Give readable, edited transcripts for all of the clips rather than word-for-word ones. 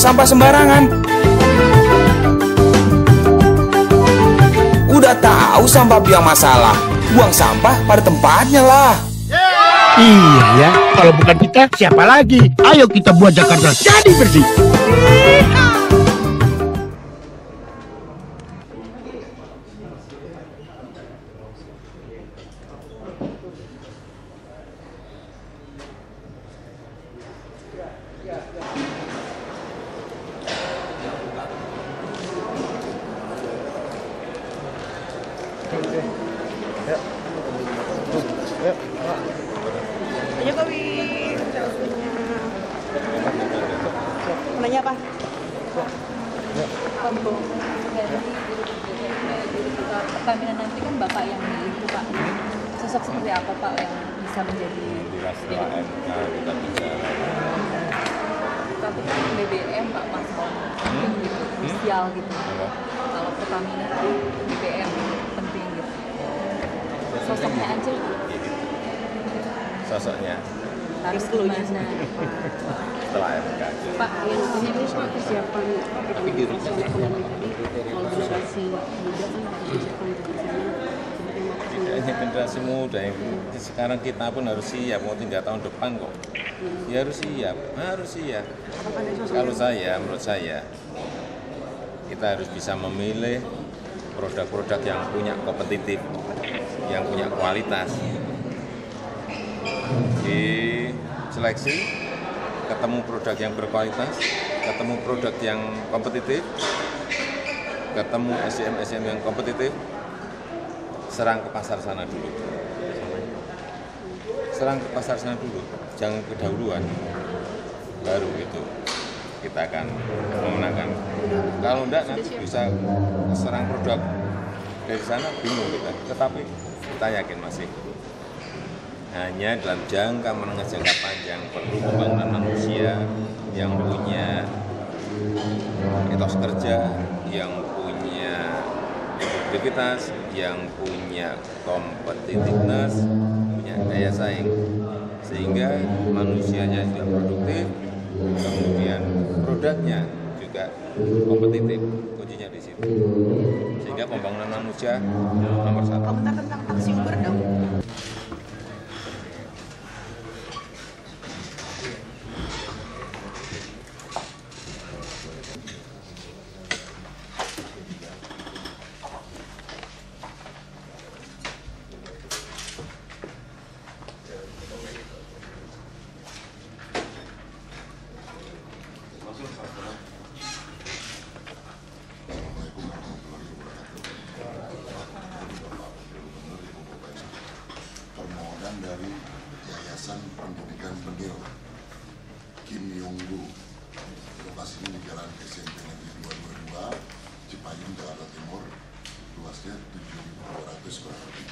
sampah sembarangan. Udah tahu sampah biang masalah, buang sampah pada tempatnya lah. Iya ya, kalau bukan kita siapa lagi? Ayo kita buat Jakarta jadi bersih. Ayo Kowi. Nanya apa? Pembong dari Pertamina nanti kan Bapak yang milih Pak. Sosok seperti apa Pak yang bisa menjadi setelah MK kita bicara. tapi kan BBM Pak Paslon penting gitu, krusial gitu. Kalau Pertamina kan BBM penting gitu. Sosoknya aja Sosoknya harus gimana? setelah MK. Pak, yang ini Pak kesiapan kalau generasi muda kan harus kesiapan Tidak hanya generasi muda, yang sekarang kita pun harus siap, mau 3 tahun depan kok. Ya harus siap. Kalau menurut saya, kita harus bisa memilih produk-produk yang punya kompetitif, yang punya kualitas. Di seleksi, ketemu produk yang berkualitas, ketemu produk yang kompetitif, ketemu SDM yang kompetitif, serang ke pasar sana dulu. Jangan kedahuluan, baru itu kita akan memenangkan. Kalau enggak nanti bisa serang produk dari sana bingung kita. Tetapi kita yakin masih hanya dalam jangka menengah jangka panjang perlu pembangunan manusia yang punya etos kerja, yang punya produktivitas, yang punya kompetitiveness, punya daya saing, sehingga manusianya juga produktif, kemudian produknya juga kompetitif. Kuncinya di situ. Sehingga pembangunan manusia nomor 1. Komentar tentang taksi Uber dong. Permohonan dari Yayasan Pendidikan Penil Kim Yong-gu, lokasinya di Jalan SMP Negeri 222 Cipayung, Jakarta Timur, luasnya 7.200 kurang lebih.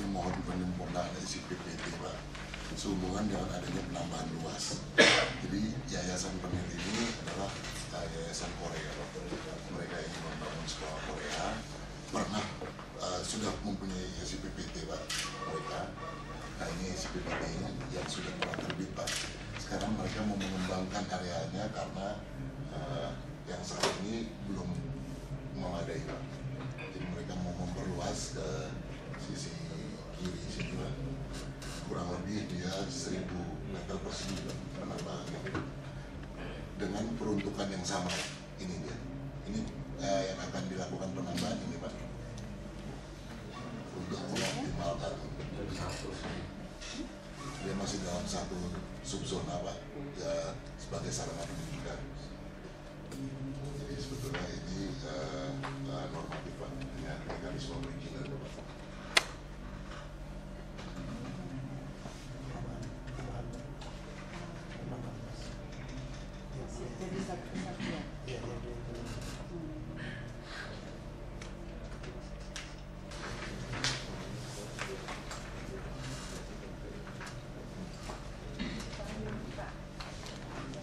Ini mohon penyempurnaan isi PPT Pak, sehubungan dengan adanya penambahan luas. Jadi Yayasan Penil ini adalah yayasan Korea Pak. Mereka ingin membangun sekolah Korea, pernah sudah mempunyai isi PPT Pak mereka. Nah ini isi PPT yang sudah pernah terbit Pak. Sekarang mereka mau mengembangkan areanya karena yang saat ini belum memadai Pak. Jadi mereka mau memperluas ke sisi kiri sini Pak. Kurang lebih dia 1.000 meter persegi penambahannya dengan peruntukan yang sama. Ini dia. Ini yang akan dilakukan penambahan ini Pak, untuk mengoptimalkan. Dia masih dalam satu subzona Pak, ya, sebagai sarana pendidikan. Jadi sebetulnya ini normatif Pak, dengan mekanisme perizinan Pak.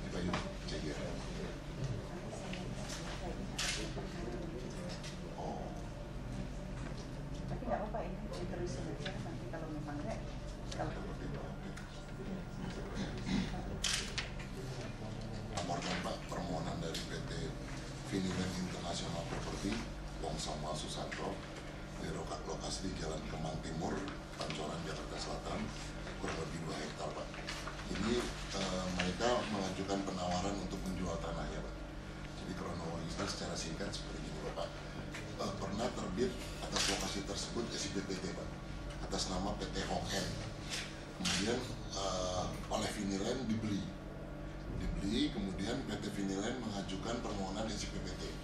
Kita yuk cek ya. Oh. Tapi nggak apa-apa ini diterusin aja nanti kalau memang nggak. Laporkan Pak permohonan dari Finiland International Property, Wong Sama Susanto, di lokasi di Jalan Kemang Timur, Pancoran, Jakarta Selatan, kurang lebih 2 hektar, Pak. Ini mereka mengajukan penawaran untuk menjual tanahnya, Pak. Jadi kronologisnya secara singkat seperti ini, Bapak. Pernah terbit atas lokasi tersebut SIPPT, Pak, atas nama PT Hong Hen. Kemudian oleh Finiland dibeli, kemudian PT Finiland mengajukan permohonan SIPPT.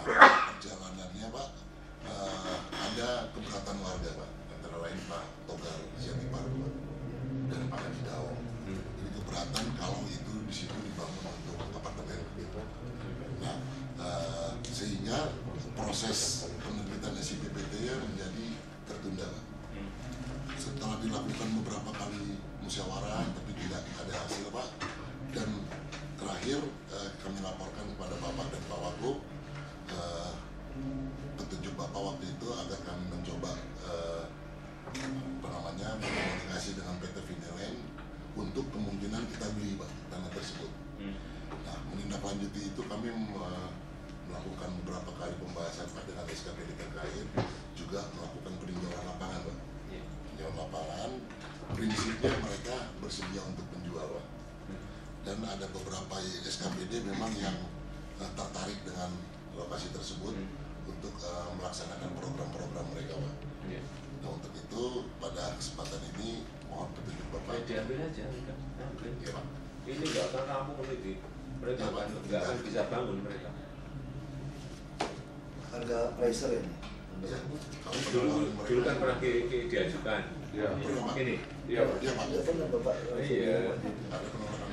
Perjalanannya, Pak, ada keberatan warga, Pak, antara lain Pak Togar Siatipardu dan Pak Haji Daong. Jadi keberatan kalau itu di situ dibangun untuk apartemen. Nah, sehingga proses penerbitan SIPPT menjadi tertunda, Pak. Setelah dilakukan beberapa kali musyawarah tapi tidak ada hasil, Pak, dan terakhir kami laporkan kepada Bapak dan Pak Wagub, petunjuk Bapak waktu itu agar kami mencoba berkomunikasi dengan PT Finiland untuk kemungkinan kita beli, Pak, tanah tersebut. Nah, menindaklanjuti itu kami melakukan beberapa kali pembahasan Pak dengan SKPD terkait, juga melakukan peninjauan lapangan, Pak. Peninjauan lapangan, prinsipnya mereka bersedia untuk menjual, Pak. Dan ada beberapa SKPD memang yang tertarik dengan lokasi tersebut untuk melaksanakan program-program mereka, Pak. Nah, untuk itu pada kesempatan ini mohon petunjuk Bapak. Diambil aja, ambil. Ya, Pak. Ini nggak akan rampung ini, mereka nggak akan bisa bangun mereka. Harga pricer ini. Ya, kalau Dulu kan pernah diajukan. Iya. Ini. Iya, Pak. Ya, pernah Bapak. Iya. Ada penolakan.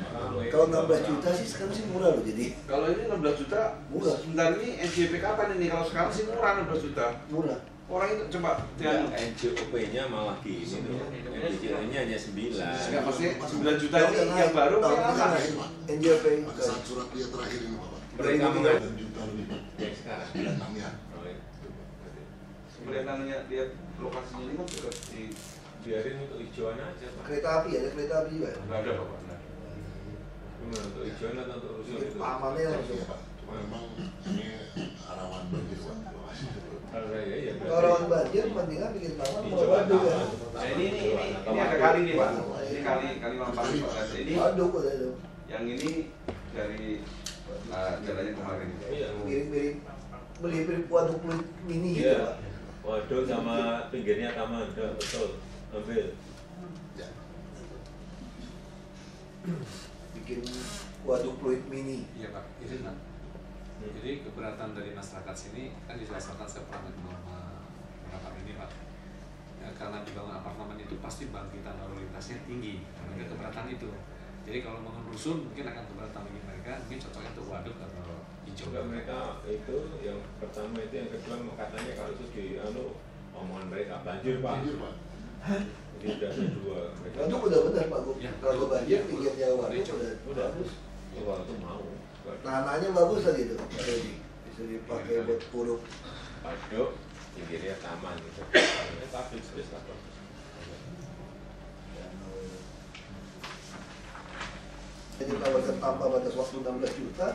Kalau 16 juta sih sekarang sih murah loh, jadi Kalau ini 16 juta, murah. sebentar ini NJP kapan ini? Kalau sekarang sih murah 16 juta. Murah. Orang itu coba Ya, NJOP-nya malah gini tuh. NJOP-nya hanya 9. Enggak, maksudnya 9 juta ini yang baru tahun apa? terakhir, Pak. NJP. Pada saat surat dia terakhir ini, Bapak. Mereka 9 juta lebih, Pak. yang sekarang. 96 ya. Oh, iya. Sebenarnya namanya dia lokasinya ini kan sudah di Biarin untuk hijauan aja, Pak. Kereta api, ada kereta api juga. nggak ada Bapak. Gimana, untuk hijauan atau untuk rusun Ini itu? pamannya langsung. Iya, Pak. Cuma memang ini rawan banjir, Pak. Lokasi tersebut. Ya, Kalau rawan banjir, mendingan bikin taman mau waduk ya. Nah ini ada kali nih Pak. Ini kali Mampang Pak. Ini Waduk udah itu. yang ini dari jalannya kemarin. Iya. Mirip-mirip beli waduk mini gitu, Iya. Pak. Waduh, sama pinggirnya taman, udah betul. Ambil. Ya. Bikin waduk fluid mini. Iya Pak, izin Pak. Jadi keberatan dari masyarakat sini kan dijelaskan saya pernah mengenal ini Pak. Ya, karena dibangun apartemen itu pasti bangkitan lalu lintasnya tinggi. Mereka keberatan itu. Jadi kalau bangun rusun mungkin akan keberatan bagi mereka. Mungkin cocoknya untuk waduk atau hijau. Juga mereka itu yang pertama itu, yang kedua katanya kalau itu di omongan mereka banjir, Pak. Banjir, Pak. Jadi udah ada 2 mereka. Waduk udah benar Pak Gub. Ya, Kalau banjir pinggirnya waduk Udah. bagus. Kalau itu mau. Tanahnya bagus lagi tuh, bisa dipakai buat puruk. Waduk, pinggirnya taman gitu. Public space lah, Pak. Jadi kalau tanpa batas waktu 16 juta,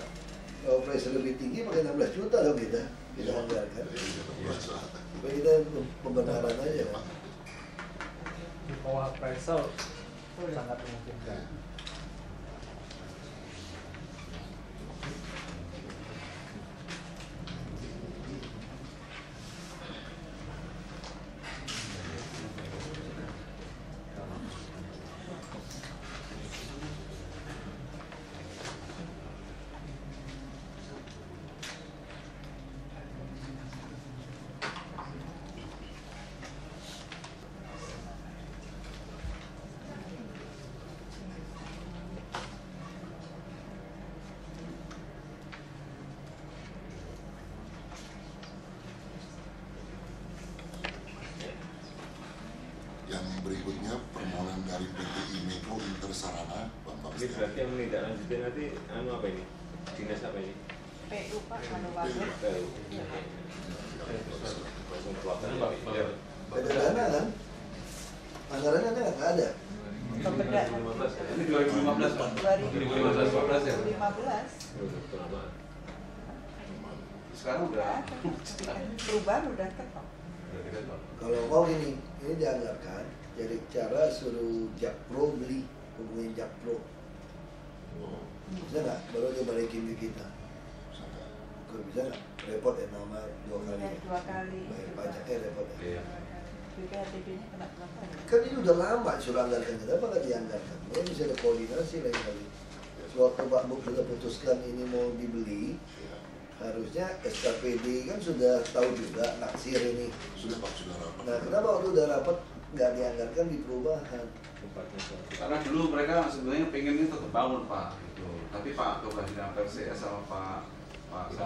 kalau price lebih tinggi pakai 16 juta loh kita anggarkan. Supaya kita pembenaran aja Pak. Di bawah appraisal sangat memungkinkan. Yang berikutnya permohonan dari PT Imeco Intersarana, Bapak Ini berarti yang menindaklanjuti nanti apa ini? Dinas apa ini? PU Pak, Manowatu. Ada dana kan? Anggarannya nggak ada. Pembeda Ini 2015 Pak. 2015 2015 ya. 2015. sekarang udah perubahan udah ketok. Kalau mau gini, ini dianggarkan jadi cara suruh Jakpro beli, hubungin Jakpro. Bisa nggak? Baru dia balikin ke kita. Kalau bisa nggak? Repot ya nama 2 kali. Iya, 2 kali. Bayar pajaknya repot ya. BPHTB-nya kena berapa ya? Kan ini udah lama suruh anggarkan, kenapa nggak dianggarkan? Kalau bisa ada koordinasi lain kali. Sewaktu Pak Buk sudah putuskan ini mau dibeli, harusnya SKPD kan sudah tahu juga naksir ini. Sudah Pak, sudah rapat. Nah, kenapa waktu udah rapat nggak dianggarkan di perubahan? karena dulu mereka sebenarnya pengennya tetap bangun Pak, gitu. Tapi Pak Kepala Bidang PCS sama Pak itu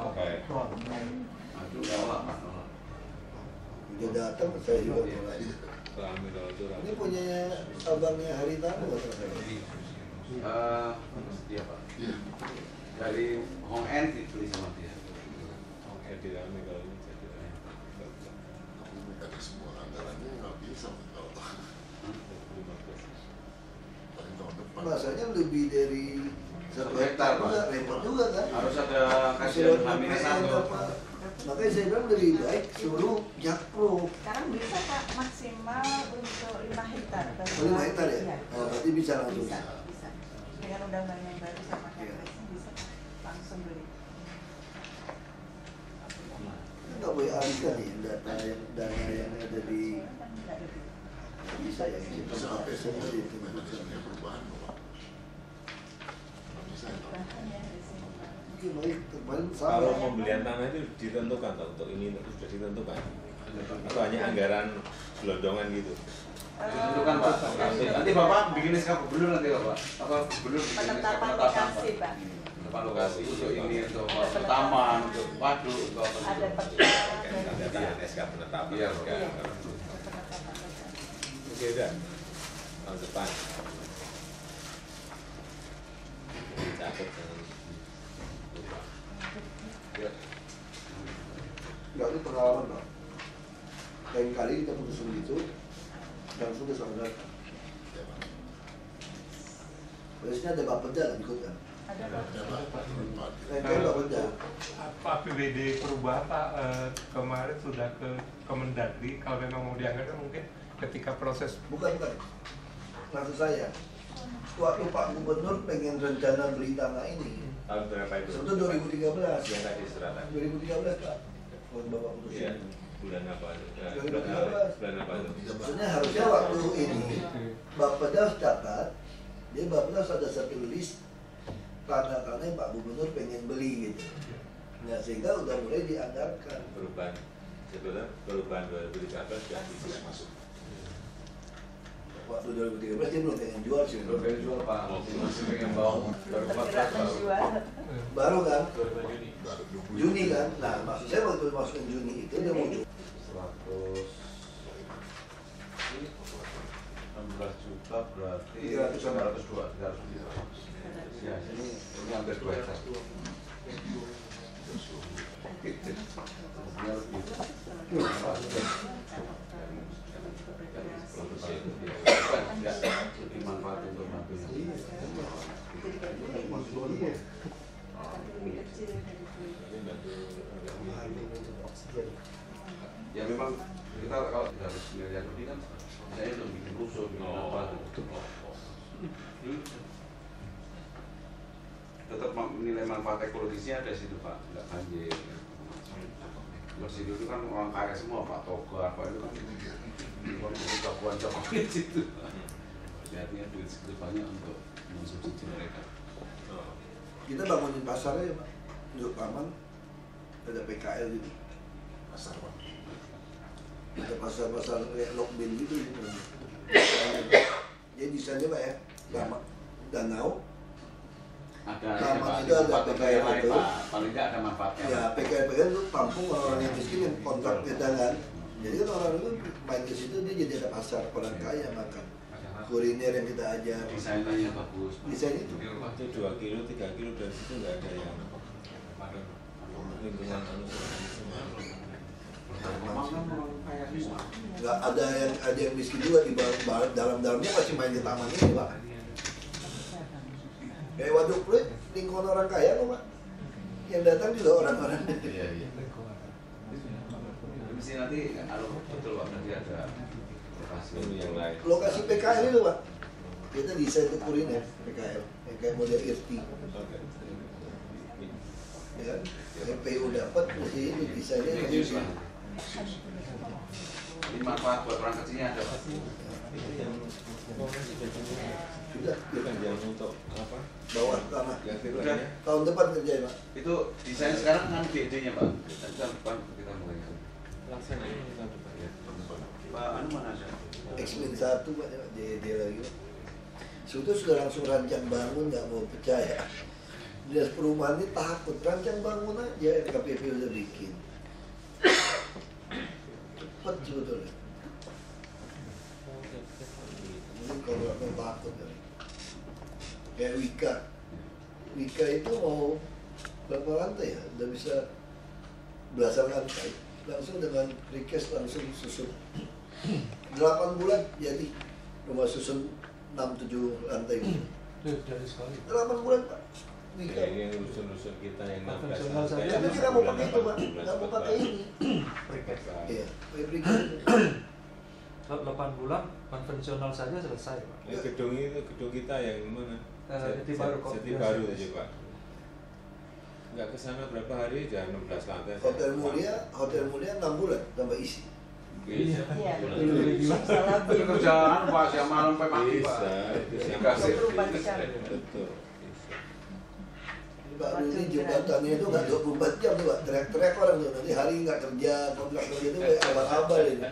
nolak Pak, nolak. Dia datang, saya juga mulai. Ini punya abangnya Haritano atau saya? Iya Pak. Dari Hong En dibeli sama dia. Tapi mekanisme anggarannya nggak bisa kalau paling tahun depan. Masanya lebih dari 1 hektar juga, repot juga kan? Harus ada kasihan H-1. Makanya saya bilang lebih baik suruh Jakpro. Sekarang bisa Pak maksimal untuk 5 hektar. 5 hektar ya? Iya. Oh, berarti bisa langsung. Bisa. Dengan undang-undang yang baru sama Kepresnya bisa langsung beli. Nggak boleh alihkan ya dana yang ada di bisa ya gitu. Bisa apa semua itu mekanisme perubahan Pak. Bisa ya Pak. Kalau pembelian tanah itu ditentukan toh, untuk ini itu sudah ditentukan atau hanya anggaran gelondongan gitu? Ditentukan Pak. Nanti Bapak bikin SK Gubernur nanti Bapak. Apa Gubernur bikin SK Penetapan penetapan lokasi Pak. Penetapan lokasi untuk ini, untuk taman, untuk waduk, untuk apa Ada gitu. Nanti ada SK penetapan. Iya, SK. Iya. Oke dah, tahun depan. Catat jangan lupa. Iya. Nggak, itu pengalaman Pak. Lain kali kita putus begitu, langsung ke saudara. Biasanya ada Bapeda kan ikut kan? Ada Pak. Lain kali Bapeda. Pak PBD perubahan Pak kemarin sudah ke Kemendagri, kalau memang mau dianggarkan mungkin ketika proses Bukan. Maksud saya, waktu Pak Gubernur pengen rencana beli tanah ini, Tahun berapa itu? itu 2013. Yang tadi seratan. 2013 Pak. Waktu Bapak putus. Iya. Bulan apa? 2013. Bulan apa itu? Maksudnya harusnya waktu ini Bapeda catat, dia Bapeda ada satu list tanah-tanah yang Pak Gubernur pengen beli gitu. Nah sehingga udah mulai dianggarkan. Perubahan. Sebelum perubahan 2013 sudah bisa masuk. Waktu 2013 dia belum pengen jual sih. Belum pengen jual Pak. Masih pengen bawa baru 14 Pak. Baru kan? Baru 20. Juni kan? Nah maksud saya waktu masukin Juni itu dia mau jual. 16 juta berarti 302. 302. Ya, ini hampir 2 hektar. Dimanfaat untuk mobil. Ya memang kita kalau 300 miliar lebih kan saya untuk bikin rusuh, bikin apa gitu. Tetap nilai manfaat ekologisnya ada di situ Pak, nggak banjir. Kalau situ itu kan orang kaya semua Pak, Toga apa itu kan jagoan-jagoan di situ. Artinya duit segitu banyak untuk mensubsidi mereka. Kita bangunin pasarnya ya Pak, untuk aman, ada PKL gitu. Pasar Pak. Ada pasar-pasar kayak Lokbin gitu. Jadi desainnya Pak ya, danau. Ada Taman itu ada PKL lain itu. Pak, paling nggak ada manfaatnya. Ya PKL itu tampung orang yang miskin yang kontrak kita kan. Jadi kan orang itu main ke situ dia jadi ada pasar orang kaya makan. Kuliner yang kita ajar. Desainnya bagus. Desain itu. Itu 2 kilo, 3 kilo dari situ nggak ada yang lingkungan Nggak ada yang miskin juga di dalamnya masih main di taman ini Pak. Kayak Waduk Pluit, lingkungan orang kaya kok Pak. Yang datang juga orang-orang. Iya. nanti betul Pak, nanti ada lokasi yang lain. Lokasi PKL itu Pak, kita desain untuk kuliner PKL, yang kayak model IRT. Ya, yang PU dapat mesti itu desainnya. Ini manfaat buat orang kecilnya ada Pak. Sudah, jangan untuk apa? Bawah tanah. Sudah. Tahun depan kerja Pak. Itu desain sekarang kan ide-idenya Pak. Tahun depan kita mulai. Laksanain tahun depan ya. Pak Anu mana ada? X-1 Pak, dia lagi. Sudah langsung rancang bangun, nggak mau percaya. Dinas perumahan ini takut, rancang bangun aja, KPP udah bikin. Cepat sebetulnya. Mungkin kalau nggak takut kan. Kayak Wika itu mau berapa lantai ya? Udah bisa belasan lantai. Langsung dengan request langsung susun. 8 bulan jadi rumah susun 6-7 lantai. Dari sekali. 8 bulan Pak. Ya, ini urusan kita yang 16 lantai. Tapi kita mau pakai itu Pak, nggak mau pakai ini. Iya, pakai 8 bulan konvensional saja selesai Pak. Gedung kita yang mana? Jati Baru aja Pak. Nggak kesana berapa hari, udah 16 lantai. Hotel Mulia 6 bulan tambah isi. Bisa. Iya. Itu kerjaan Pak, siang malam sampai pagi Pak. Bisa. Dikasih. Betul. Pak Rudi jembatannya itu nggak 24 jam tuh Pak, teriak-teriak orang tuh, nanti hari nggak kerja, kontrak kerja itu kayak abal-abal ini.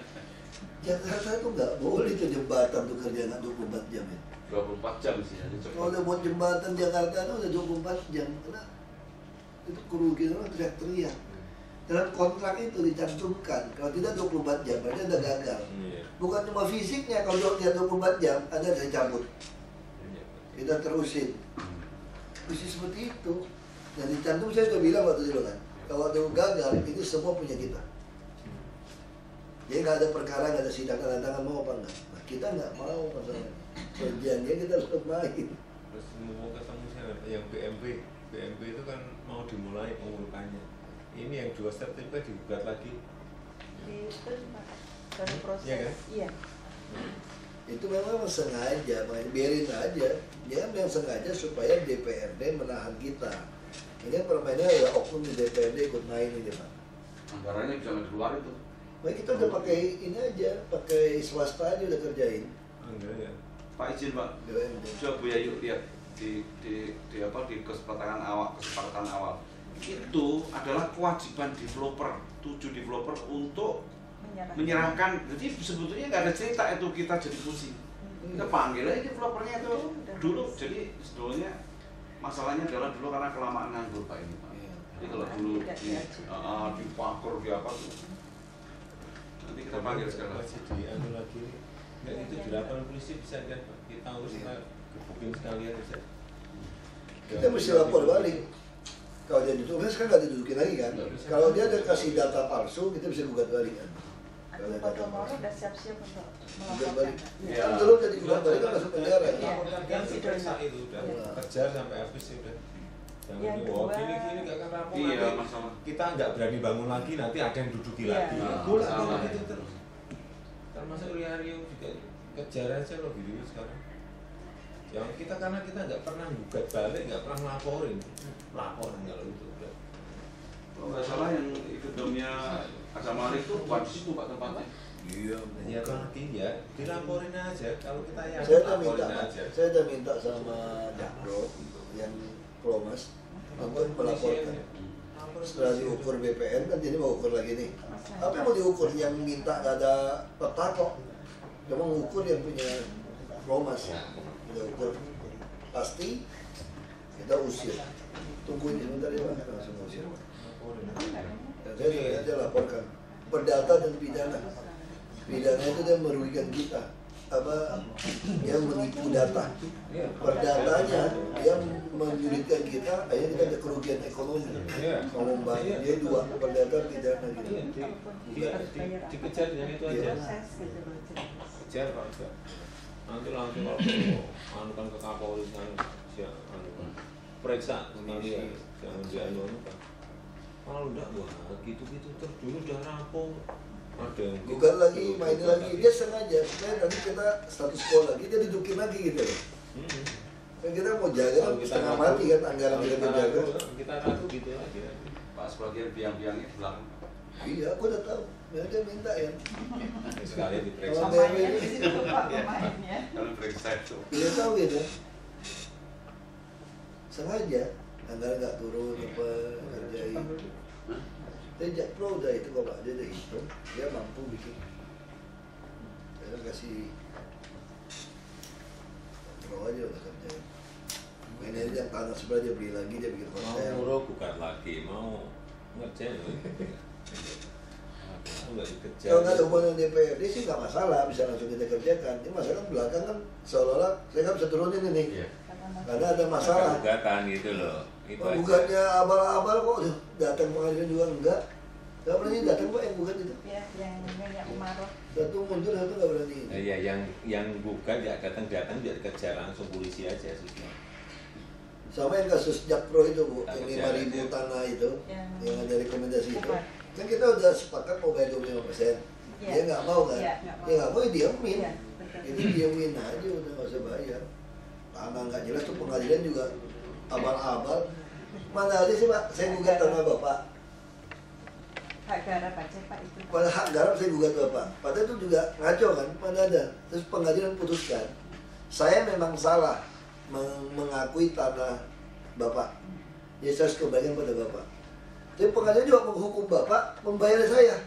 Jakarta itu nggak boleh tuh jembatan tuh kerja nggak 24 jam ya. 24 jam sih. Kalau udah buat jembatan Jakarta itu udah 24 jam, karena itu kerugian orang teriak-teriak. Dalam kontrak itu dicantumkan, kalau tidak 24 jam, berarti udah gagal. Bukan cuma fisiknya, kalau dia 24 jam, Anda bisa cabut. Kita terusin. Bisa seperti itu. Dan dicantum saya sudah bilang waktu itu kan, kalau ada gagal, itu semua punya kita. Jadi nggak ada perkara, nggak ada sidang tangan mau apa enggak. Nah, kita nggak mau masalah perjanjian, kita harus main. Terus mau ketemu saya yang BMP itu kan mau dimulai pengurukannya. Ini yang 2 step tiba digugat lagi. Itu dari proses. Iya kan? Iya. Itu memang sengaja, biarin aja. Dia memang sengaja supaya DPRD menahan kita. Ini permainnya ya oknum di DPRD ikut main ini Pak. Anggarannya bisa keluar itu. Nah, kita udah pakai ini aja, pakai swasta aja udah kerjain. Enggak ya. Pak izin Pak. Coba Bu Yayu lihat di kesepakatan awal. Itu adalah kewajiban developer, 7 developer untuk menyerahkan. Jadi sebetulnya nggak ada cerita itu kita jadi pusing. Kita panggil aja developernya itu dulu. Jadi sebetulnya masalahnya adalah dulu karena kelamaan nganggur Pak ini Pak. Jadi kalau dulu di pakur di apa tuh, nanti kita panggil sekarang. Di anu lagi, nggak itu di lapangan polisi bisa kan Pak? Kita urus gebukin sekalian aja. Kita mesti lapor balik. Kalau dia ditudukin kan nggak didudukin lagi kan. Kalau dia ada kasih data palsu, kita bisa gugat balik kan. Atau Podomoro udah siap-siap untuk Gugat balik. melaporkan. Kan dulu jadi gugat balik kan masuk penjara. Yang diperiksa itu udah kejar sampai habis udah. Yang ini, wah gini nggak akan rampung. Iya, masalah. Kita nggak berani bangun lagi, nanti ada yang duduki lagi. Bola gitu terus. Termasuk Rio juga kejar aja loh video sekarang. Yang kita karena kita nggak pernah gugat balik, nggak pernah ngelaporin. Laporin kalau itu. Kalau nggak salah yang gedungnya Azamari itu bukan di situ Pak tempatnya. Iya, ya lagi ya, dilaporin aja. Kalau kita ya Saya aja. udah minta sama Jakpro yang Promas untuk melaporkan. Setelah diukur BPN kan jadi mau ukur lagi nih. Apa yang mau diukur? Yang minta nggak ada peta kok. Cuma mengukur yang punya Promas. Kita ukur pasti, kita usir. Tungguin sebentar ya Pak, langsung usir. Dan saya sudah laporkan perdata dan pidana. Pidana itu dia merugikan kita. Apa dia menipu data. Perdatanya dia menyulitkan kita, akhirnya kita ada kerugian ekonomi. Ngomong banget dia 2 perdata pidana gitu. Dikejar dengan itu aja. Kejar Pak. Nanti langsung kalau anukan ke Kapolri periksa sekali jangan dianu kan. Kalau udah wah gitu terus dulu udah rampung gugat lagi, main lagi, dia sengaja supaya nanti kita status quo lagi, dia dudukin lagi gitu loh. Kan kita mau jaga kan setengah mati kan anggaran kita jaga. Kita ragu gitu aja. Pak sebagian biang-biangnya di belakang. Iya, aku udah tahu. Mereka minta ya. Sekali diperiksa. Kalau BW ini Kalau periksa itu. dia tahu gitu. Sengaja anggaran nggak turun apa kerjain. Dia Jakpro udah itu kalau dia udah hitung, dia mampu bikin. Dia kasih pro aja udah kerjain. Ini aja yang tanah sebelah dia beli lagi, dia bikin hotel. Mau murah bukan lagi, mau ngerjain. Nggak dikejar. Kalau nggak ada hubungan dengan DPRD sih nggak masalah, bisa langsung kita kerjakan. Ini masalah belakang kan seolah-olah saya nggak bisa turunin ini. Iya. Karena ada masalah. Gugatan gitu loh. Itu aja. Gugatnya abal-abal kok datang pengadilan juga enggak. Nggak berani datang kok yang gugat itu. Ya, yang Umaroh. Satu muncul, satu nggak berani. Iya, yang gugat ya datang dia kejar langsung polisi aja sih. Sama yang kasus Jakpro itu Bu, Tak yang 5.000 kejar aja. tanah itu, yang ada rekomendasi itu. Bukan. Kan kita udah sepakat mau bayar 25%. Iya. Dia nggak mau kan? Iya, nggak mau. Dia nggak mau, ya diamin. Iya, betul. Jadi diamin aja, udah nggak usah bayar. Tanah nggak jelas tuh pengadilan juga abal-abal. Mana ada sih Pak, saya gugat tanah Bapak. Hak garap aja Pak itu. Pada hak garap saya gugat Bapak. Padahal itu juga ngaco kan, mana ada. Terus pengadilan putuskan, saya memang salah mengakui tanah Bapak. Jadi saya harus kembalikan pada Bapak. Tapi pengadilan juga menghukum Bapak membayar saya.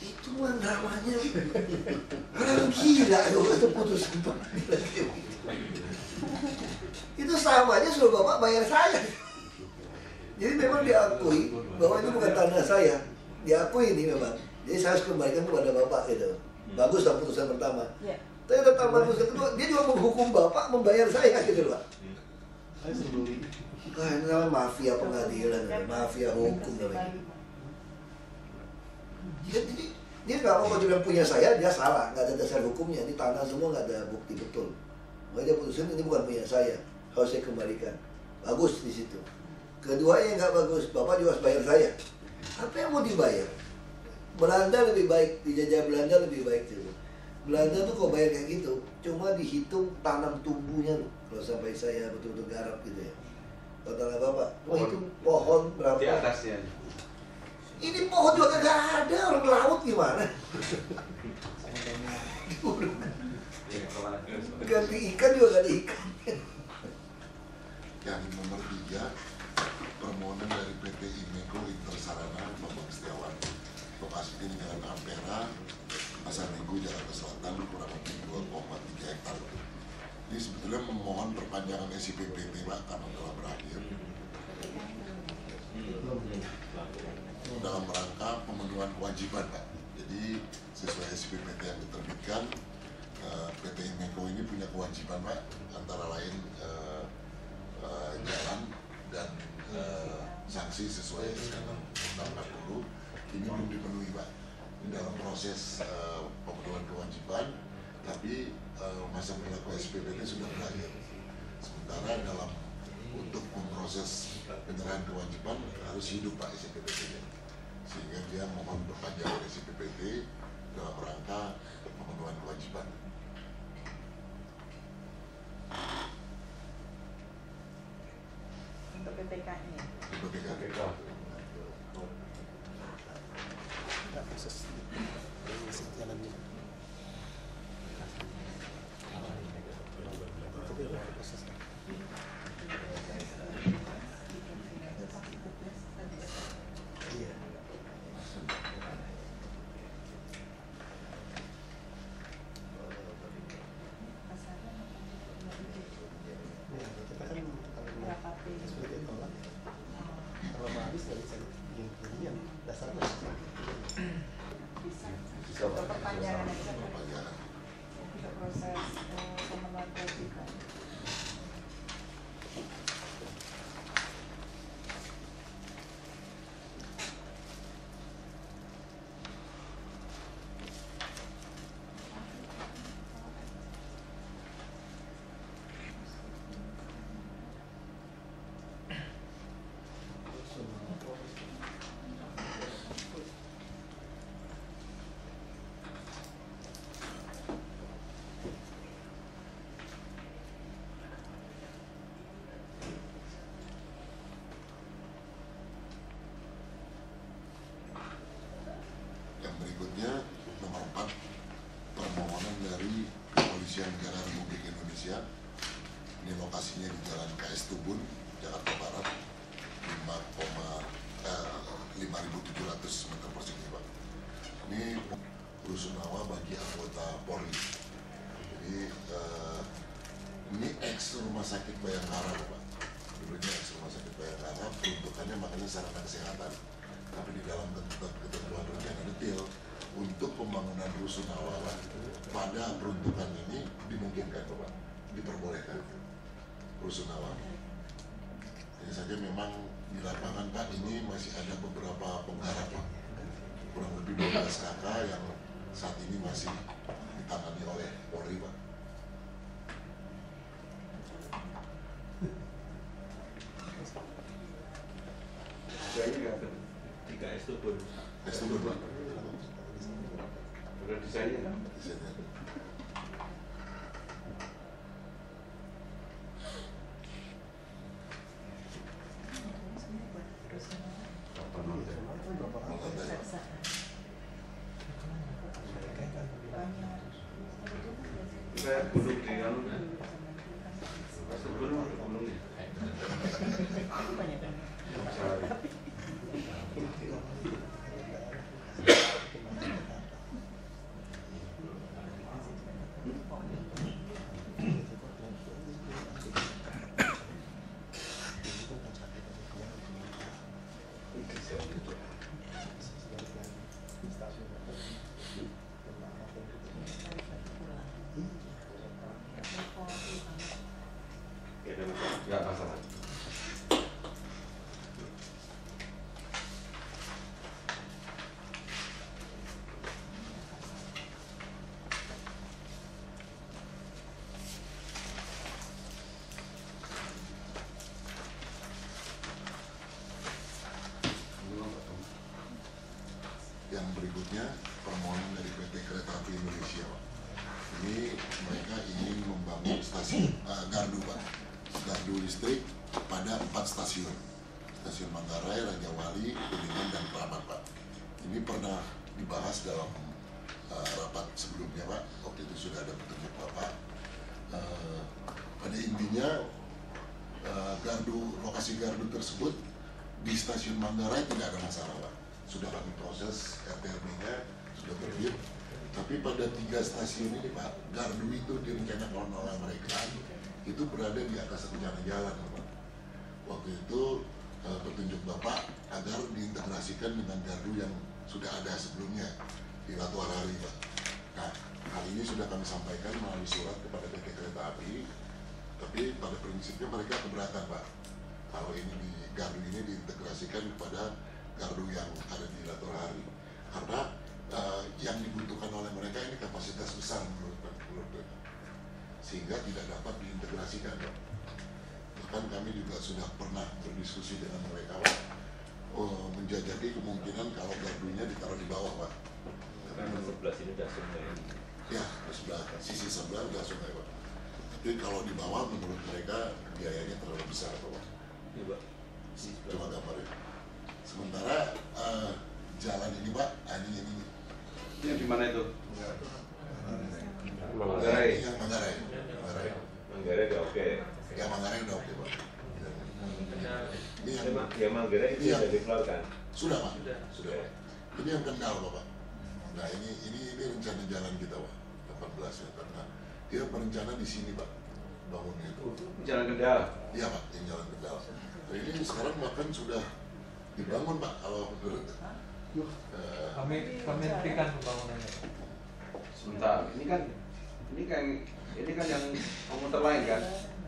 Itu mah namanya orang gila itu putusan pengadilan kayak gitu. Itu sama aja suruh Bapak bayar saya. Jadi memang diakui bahwa itu bukan tanah saya. Diakui ini memang. Jadi saya harus kembalikan kepada Bapak gitu. Bagus lah putusan pertama. Iya. Tapi tetap putusan kedua, dia juga menghukum Bapak membayar saya gitu Pak. Ah, ini namanya mafia pengadilan, mafia hukum namanya. Jadi dia nggak mau kalau punya saya, dia salah, nggak ada dasar hukumnya. Ini tanah semua nggak ada bukti betul. Makanya dia putusin ini bukan punya saya, harus saya kembalikan. Bagus di situ. Kedua yang nggak bagus, Bapak juga harus bayar saya. Apa yang mau dibayar? Belanda lebih baik, dijajah Belanda lebih baik tuh. Belanda tuh kok bayar kayak gitu, cuma dihitung tanam tumbuhnya loh. Kalau sampai saya betul-betul garap gitu ya. Kalau tanah Bapak, mau hitung pohon berapa? Di atasnya. Ini pohon juga kagak ada, orang laut gimana? Ganti ikan juga gak ada ikan. Yang nomor 3, permohonan dari PT Imeco Intersarana Bambang Setiawan, lokasi ini Jalan Ampera, Pasar Minggu, Jakarta Selatan, kurang lebih 2,3 hektar. Ini sebetulnya memohon perpanjangan SIPPT Pak, karena telah berakhir. Dalam rangka pemenuhan kewajiban Pak. Jadi sesuai SIPPT yang diterbitkan, PT Imeco ini punya kewajiban Pak, antara lain jalan dan sanksi sesuai SK 40. Ini belum dipenuhi Pak. Ini dalam proses pemenuhan kewajiban, tapi masa berlaku SPPT sudah berakhir. Sementara dalam untuk memproses penyerahan kewajiban harus hidup Pak SPPT-nya, sehingga dia mohon perpanjangan SPPT dalam rangka pemenuhan kewajiban. Untuk PPK-nya. Untuk PPK. Berapa S Tubun, Jakarta Barat, 5.700 meter persegi, Pak. Ini rusunawa bagi anggota Polri. Jadi ini ex Rumah Sakit Bayangkara, Pak. Dulunya ex Rumah Sakit Bayangkara, peruntukannya makanya sarana kesehatan. Tapi di dalam ketentuan rencana detail untuk pembangunan rusunawa, Pak, pada peruntukan ini dimungkinkan, Pak, diperbolehkan rusunawa. Hanya saja memang di lapangan, Pak, ini masih ada beberapa penggarap, Pak. Kurang lebih 12 kakak yang saat ini masih ditangani oleh Polri, Pak. Desainnya nggak ada 3S itu pun. S Tubun, Pak. Udah desainnya kan? Desainnya. Kayak gunung di anu kan? Pasti gunung ada gunungnya. Nggak masalah. Yang berikutnya permohonan dari PT Kereta Api Indonesia, Pak. Ini mereka ingin membangun stasiun gardu, Pak. Gardu listrik pada 4 stasiun. Stasiun Manggarai, Raja Wali, Kuningan, dan Kramat, Pak. Ini pernah dibahas dalam rapat sebelumnya, Pak. Waktu itu sudah ada petunjuk Bapak. Pada intinya lokasi gardu tersebut di stasiun Manggarai tidak ada masalah, Pak. Sudah kami proses RTRB-nya, sudah terbit. Tapi pada 3 stasiun ini, Pak, gardu itu direncanakan oleh mereka itu berada di atas rencana jalan, Pak. Waktu itu petunjuk Bapak agar diintegrasikan dengan gardu yang sudah ada sebelumnya di Ratu Harari, Pak. Nah, hal ini sudah kami sampaikan melalui surat kepada PT Kereta Api, tapi pada prinsipnya mereka keberatan, Pak. Kalau ini di gardu ini diintegrasikan kepada gardu yang ada di Ratu Harari, karena yang dibutuhkan oleh mereka ini kapasitas besar menurut mereka, sehingga tidak dapat diintegrasikan, Pak. Bahkan kami juga sudah pernah berdiskusi dengan mereka, Pak, menjajaki kemungkinan kalau gardunya ditaruh di bawah, Pak. Karena sebelah sini udah sungai. Ya, sebelah sisi sebelah udah sungai, Pak. Tapi kalau di bawah menurut mereka biayanya terlalu besar, Pak. Iya, Pak. Coba gambarnya. Sementara jalan ini, Pak, ini Ini di mana itu? Manggarai. Yang Manggarai. Manggarai udah oke. Ya, Manggarai udah oke, Pak. Ini yang Manggarai itu sudah dikeluarkan. Sudah, Pak. Sudah, Pak. Ini yang Kendal, Bapak. Nah, ini rencana jalan kita, Pak. 18 meter. Nah, dia berencana di sini, Pak, bangunnya itu. Jalan Kendal? Iya, Pak, yang jalan Kendal. Nah, ini sekarang bahkan sudah dibangun, Pak, kalau menurut kami hentikan pembangunannya. Sebentar, ini kan yang komuter lain kan?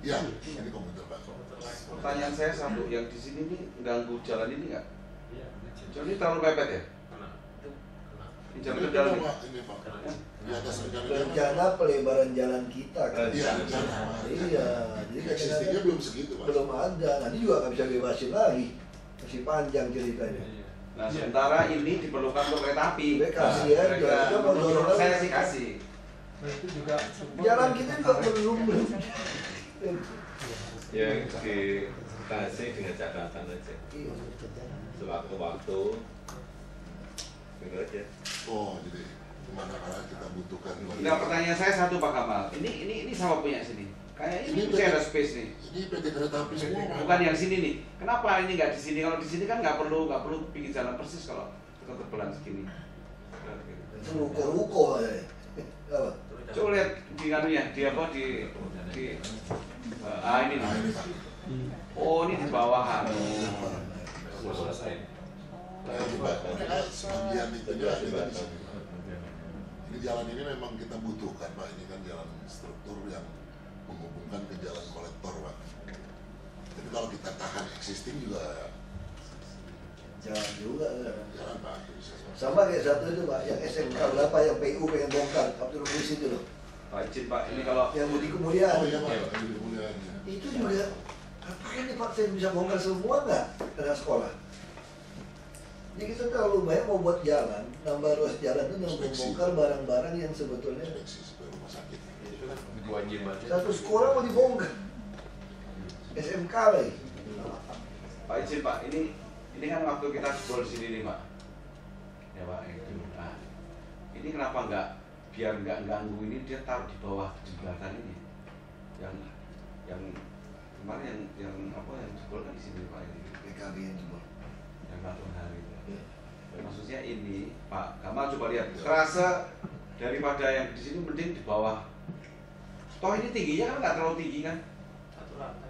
Iya, ini komuter, Pak. Pertanyaan saya satu, yang di sini nih ganggu jalan ini nggak? Jalan ini terlalu mepet ya? Ini jalan Kendal nih. Ini, Pak. Di atas rencana pelebaran jalan kita kan? Iya, rencana. Iya, jadi existingnya belum segitu, Pak. Belum ada, nanti juga nggak bisa bebasin lagi. Masih panjang ceritanya. Nah, sementara ini diperlukan untuk kereta api. Kasih aja, kita mau dorong saya sih kasih. Nah, itu juga jalan kita juga belum. Ya, dikasih dengan catatan aja. Sewaktu-waktu bener aja. Oh, jadi mana-mana kita butuhkan. Nah, pertanyaan saya satu, Pak Kamal. Ini sama punya sini. Kayak ini mesti ada space nih. Ini PT Kereta Api semua. Bukan yang sini nih. Kenapa ini nggak di sini? Kalau di sini kan nggak perlu bikin jalan persis kalau ketebalan segini. Itu ruko-ruko aja. Apa? Coba lihat di kanunya, di apa di ini nih. Oh ini di bawahan. Sebagian itu ada di sini. Ini jalan ini memang kita butuhkan Pak. Ini kan jalan struktur yang menghubungkan ke jalan kolektor Pak. Tapi kalau kita tahan existing juga Jangan juga. jalan bagus. Sama kayak satu itu Pak, yang SMK berapa yang PU pengen bongkar, Abdul Muiz itu loh. Pak izin Pak, ini kalau yang Budi Kemuliaan. Oh iya Pak, Budi Kemuliaan. Itu juga apakah ini Pak saya bisa bongkar semua nggak dengan sekolah? Jadi kita terlalu banyak mau buat jalan, nambah ruas jalan itu membongkar barang-barang yang sebetulnya rumah sakit. satu sekolah mau dibongkar. SMK lagi. Pak izin Pak, ini kan waktu kita goal sini nih Pak. Ya Pak, itu. Nah, ini kenapa biar nggak ganggu ini dia taruh di bawah jembatan ini. Yang kemarin yang jebol kan di sini Pak ini. PKB yang jebol. Yang ngatur hari. Maksudnya ini Pak Kamal coba lihat terasa daripada yang di sini mending di bawah. Toh ini tingginya kan nggak terlalu tinggi kan?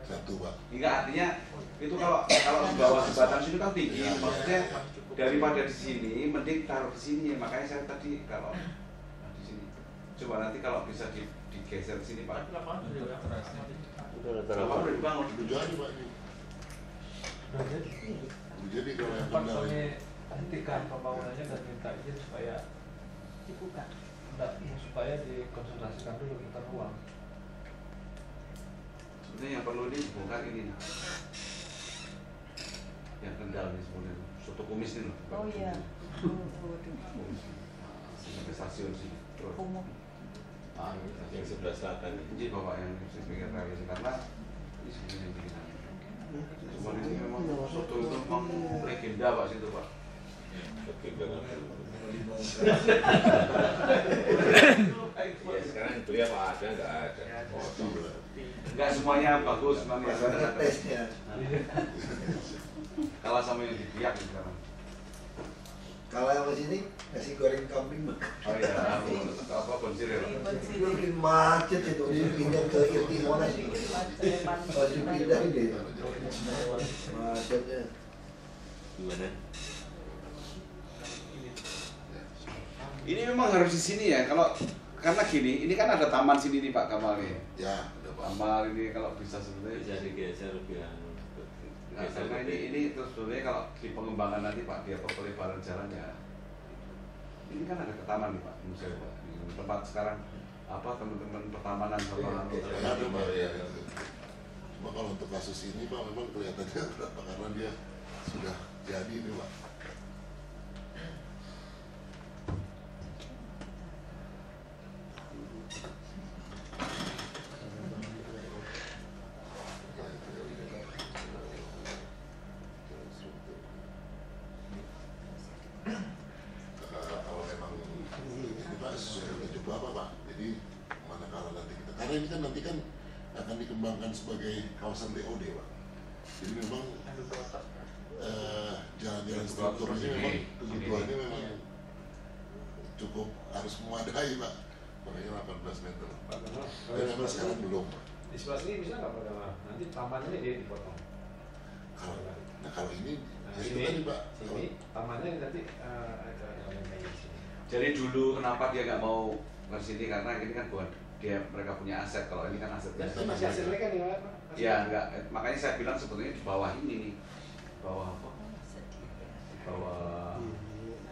Satu Pak. Enggak, artinya itu kalau di bawah jembatan sini kan tinggi. Maksudnya daripada di sini mending taruh di sini. Makanya saya tadi kalau di sini coba nanti kalau bisa digeser sini Pak. Lapangan udah dibangun. Udah jadi Pak ini. Jadi kalau yang Pak benar kami hentikan pembangunannya dan minta izin supaya dibuka. Supaya dikonsultasikan dulu tentang ruang. Sebenarnya yang perlu ini bongkar ini nih. Yang Kendal nih sebenarnya soto kumis nih loh. Oh iya. Sampai stasiun sini. Terus. Yang sebelah selatan ini Bapak yang di pinggir rel ini karena ini sebenarnya yang bikin. Cuma ini memang soto itu memang legenda Pak situ Pak. Legenda ya sekarang beliau apa ada nggak ada. Enggak semuanya bagus, memang ya ada tesnya. Kalah sama yang dibiak sekarang. Kalau yang sini nasi goreng kambing. Oh iya, apa konsir ya? Bikin macet itu, pindah ke Irti Monas. Masih pindah ini. Macetnya. Gimana? Ini memang harus di sini ya, karena gini, ini kan ada taman sini nih Pak Kamal nih. Ya, udah Pak. Kamal ini kalau bisa sebenarnya bisa digeser lebih karena ini terus sebenarnya kalau di pengembangan nanti Pak dia pelebaran jalan ya. Ini kan ada ke taman nih Pak, menurut saya Pak. Di tempat sekarang apa teman-teman pertamanan sama Cuma kalau untuk kasus ini Pak memang kelihatannya berapa karena dia sudah jadi nih Pak. Karena ini kan nanti kan akan dikembangkan sebagai kawasan BOD Pak. Jadi memang jalan-jalan struktur ini memang kebutuhannya memang cukup harus memadai Pak. Makanya 18 meter. Dan memang sekarang belum Pak. Di sebelah sini bisa nggak Pak? Nanti tamannya dia dipotong. Kalau ini nah, itu tadi Pak. Ini tamannya nanti ada yang di sini. Jadi dulu kenapa dia nggak mau ke sini karena ini kan buat mereka punya aset, kalau ini kan asetnya masih aset mereka nih Pak? Ya enggak, makanya saya bilang sebetulnya di bawah ini nih. Bawah apa? Bawah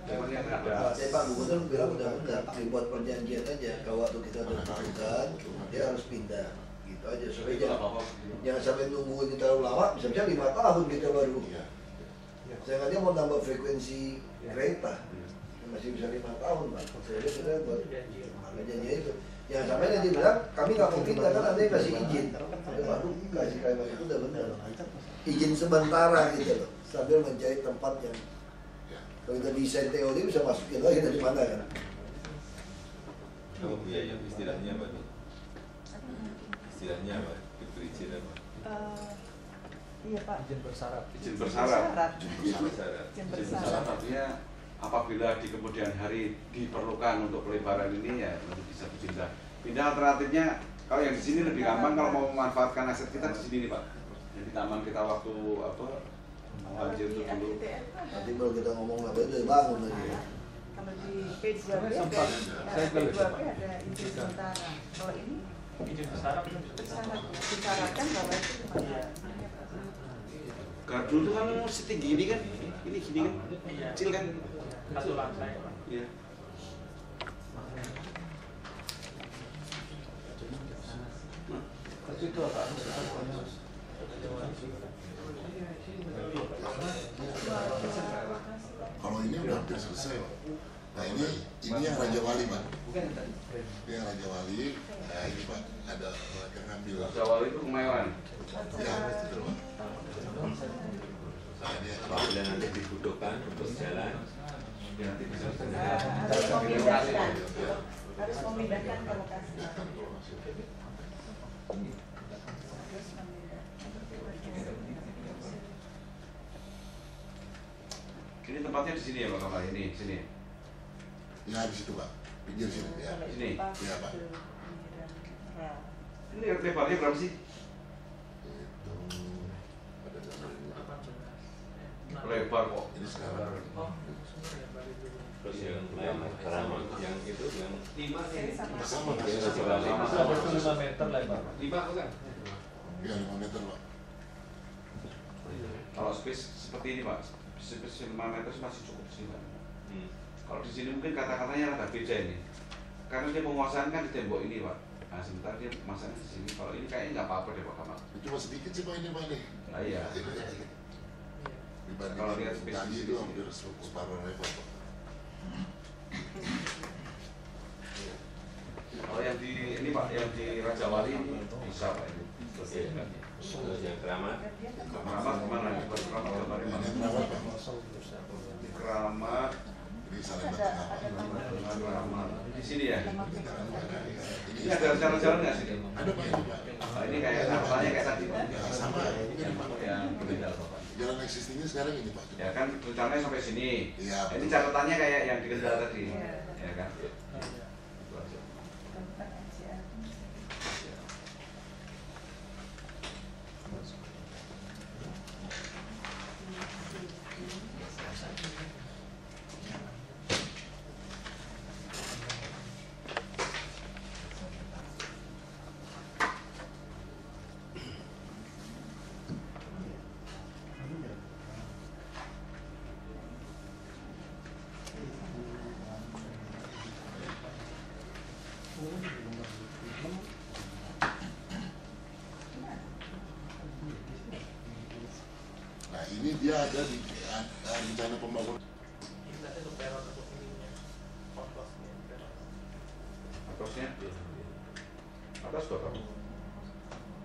yang ada. Pak Gubernur bilang udah benar, dibuat perjanjian aja kalau waktu kita udah tentukan dia harus pindah gitu aja supaya jangan sampai nunggu ini terlalu lama, bisa 5 tahun kita baru. Saya dia mau nambah frekuensi kereta masih bisa 5 tahun Pak. Saya lihat kita buat perjanjian itu. Jangan sampai nanti bilang kami nggak mau pindah kan ada yang kasih izin. Baru kasih kayak itu udah benar. Izin sementara gitu loh, sambil mencari tempat yang kalau kita desain TOD bisa masukin lagi dari mana kan? Kalau biaya istilahnya apa nih? Istilahnya apa? Diberi izin apa? Iya Pak. Izin bersyarat. Izin bersyarat. Izin bersyarat artinya apabila di kemudian hari diperlukan untuk pelebaran ini ya nanti bisa dipindah. Pindah alternatifnya kalau yang di sini lebih gampang kalau mau memanfaatkan aset kita di sini nih Pak. Jadi taman kita waktu apa banjir itu dulu. Nanti kalau kita ngomong apa itu bangun lagi. Kalau di P2B ada izin sementara. Kalau ini Izin bersyarat disyaratkan bahwa itu cuma Gardu itu kan setinggi ini kan, ini gini kan, kecil kan. satu lantai. Iya. Itu apa? Kalau ini udah hampir selesai, Pak. Nah ini yang Raja Wali, Pak. Ini yang Raja Wali. Nah ini Pak, ada yang ngambil. Raja Wali itu Kemayoran. Ya, betul Pak. Nah ini Apabila nanti dibutuhkan untuk jalan, nanti bisa harus memindahkan ke lokasi. Ini tempatnya di sini ya Pak Kamal, ini sini. Ya di situ Pak, pinggir sini ya. Sini. Ya Pak. Ini lebarnya berapa sih? Lebar kok. Ini sekarang. terus yang keramat, yang itu yang 5 sih. Sama dia Raja Raja Wali. Wali. 5 meter lebar. 5 kan? Ya 5 meter Pak. Kalau space seperti ini Pak, space 5 meter masih cukup sih Pak. Kalau di sini mungkin kata-katanya rada beda ini. Karena dia penguasaan kan di tembok ini Pak. Nah sementara dia masanya di sini. Kalau ini kayaknya nggak apa-apa deh Pak Kamal. Cuma sedikit sih Pak ini Pak ini. Nah, iya. Dibanding Kalau lihat space tadi di itu sini. hampir separuh level Pak. Kalau yang di ini Pak, yang di Raja Wali ini bisa Pak ini. Terus yang keramat, Keramat kemana? Keramat kemana? Ini Keramat Pak. Di Keramat. Ini Salemba Tengah Pak. Keramat. Di sini ya. Ini Ini ada jalan-jalan nggak sih? ada Pak ini Pak. Nah, ini kayak catatannya kayak tadi Pak. Ya sama. Ini Pak. Yang beda Pak. Jalan existingnya sekarang ini Pak. Ya kan rencananya sampai sini. Iya. Ini catatannya kayak yang di Kendal tadi. Ya kan? Nah ini dia ada di rencana pembangunan. Atasnya? Atas berapa?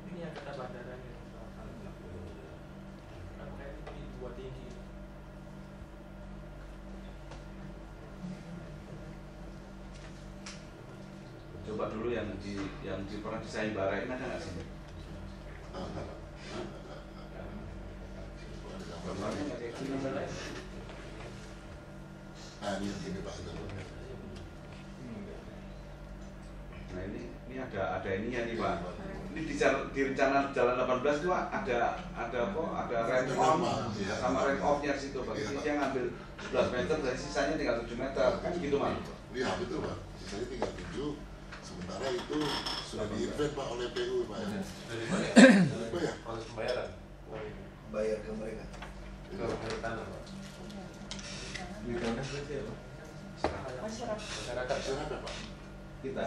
Ini yang kata bandaranya. Kan kayak dibuat tinggi. Coba dulu yang pernah di sayembara ini ada nggak sih? Gambarnya nggak kayak gini. Nah ini Pak. Nah ini ada ininya nih Pak. Ini di rencana jalan 18 itu ada rent on sama rent off-nya di situ Pak. Jadi dia ngambil 11 meter dan sisanya tinggal 7 meter kan gitu Pak. Iya betul Pak. Sisanya tinggal 7. Sementara itu sudah di-invent Pak oleh PU Pak. Dari mana? Bayar. Proses pembayaran. Bayar ke mereka. Ke pemilik tanah, Pak. di tanah berarti apa? Masyarakat. Masyarakat Pak. Kita.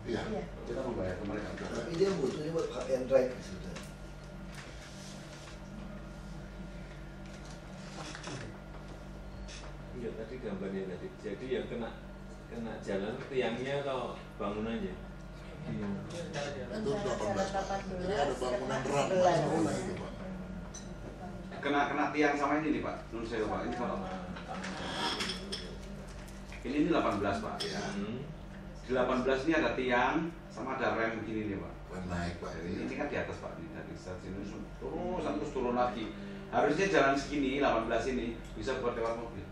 Iya. Kita membayar ke mereka. Tapi dia butuhnya buat cut and dry sebenarnya. Iya tadi gambarnya tadi. Jadi yang kena jalan tiangnya atau bangunannya? Itu 18 Pak. Jadi ada bangunan ram Pak. Bangunan itu Pak. Kena tiang sama ini nih Pak. Menurut saya Pak. Ini kalau ini 18 Pak. Ya. Di 18 ini ada tiang sama ada rem begini nih Pak. naik Pak. Ini kan di atas Pak, ini dari stasiun ini terus turun lagi. Harusnya jalan segini 18 ini bisa buat lewat mobil.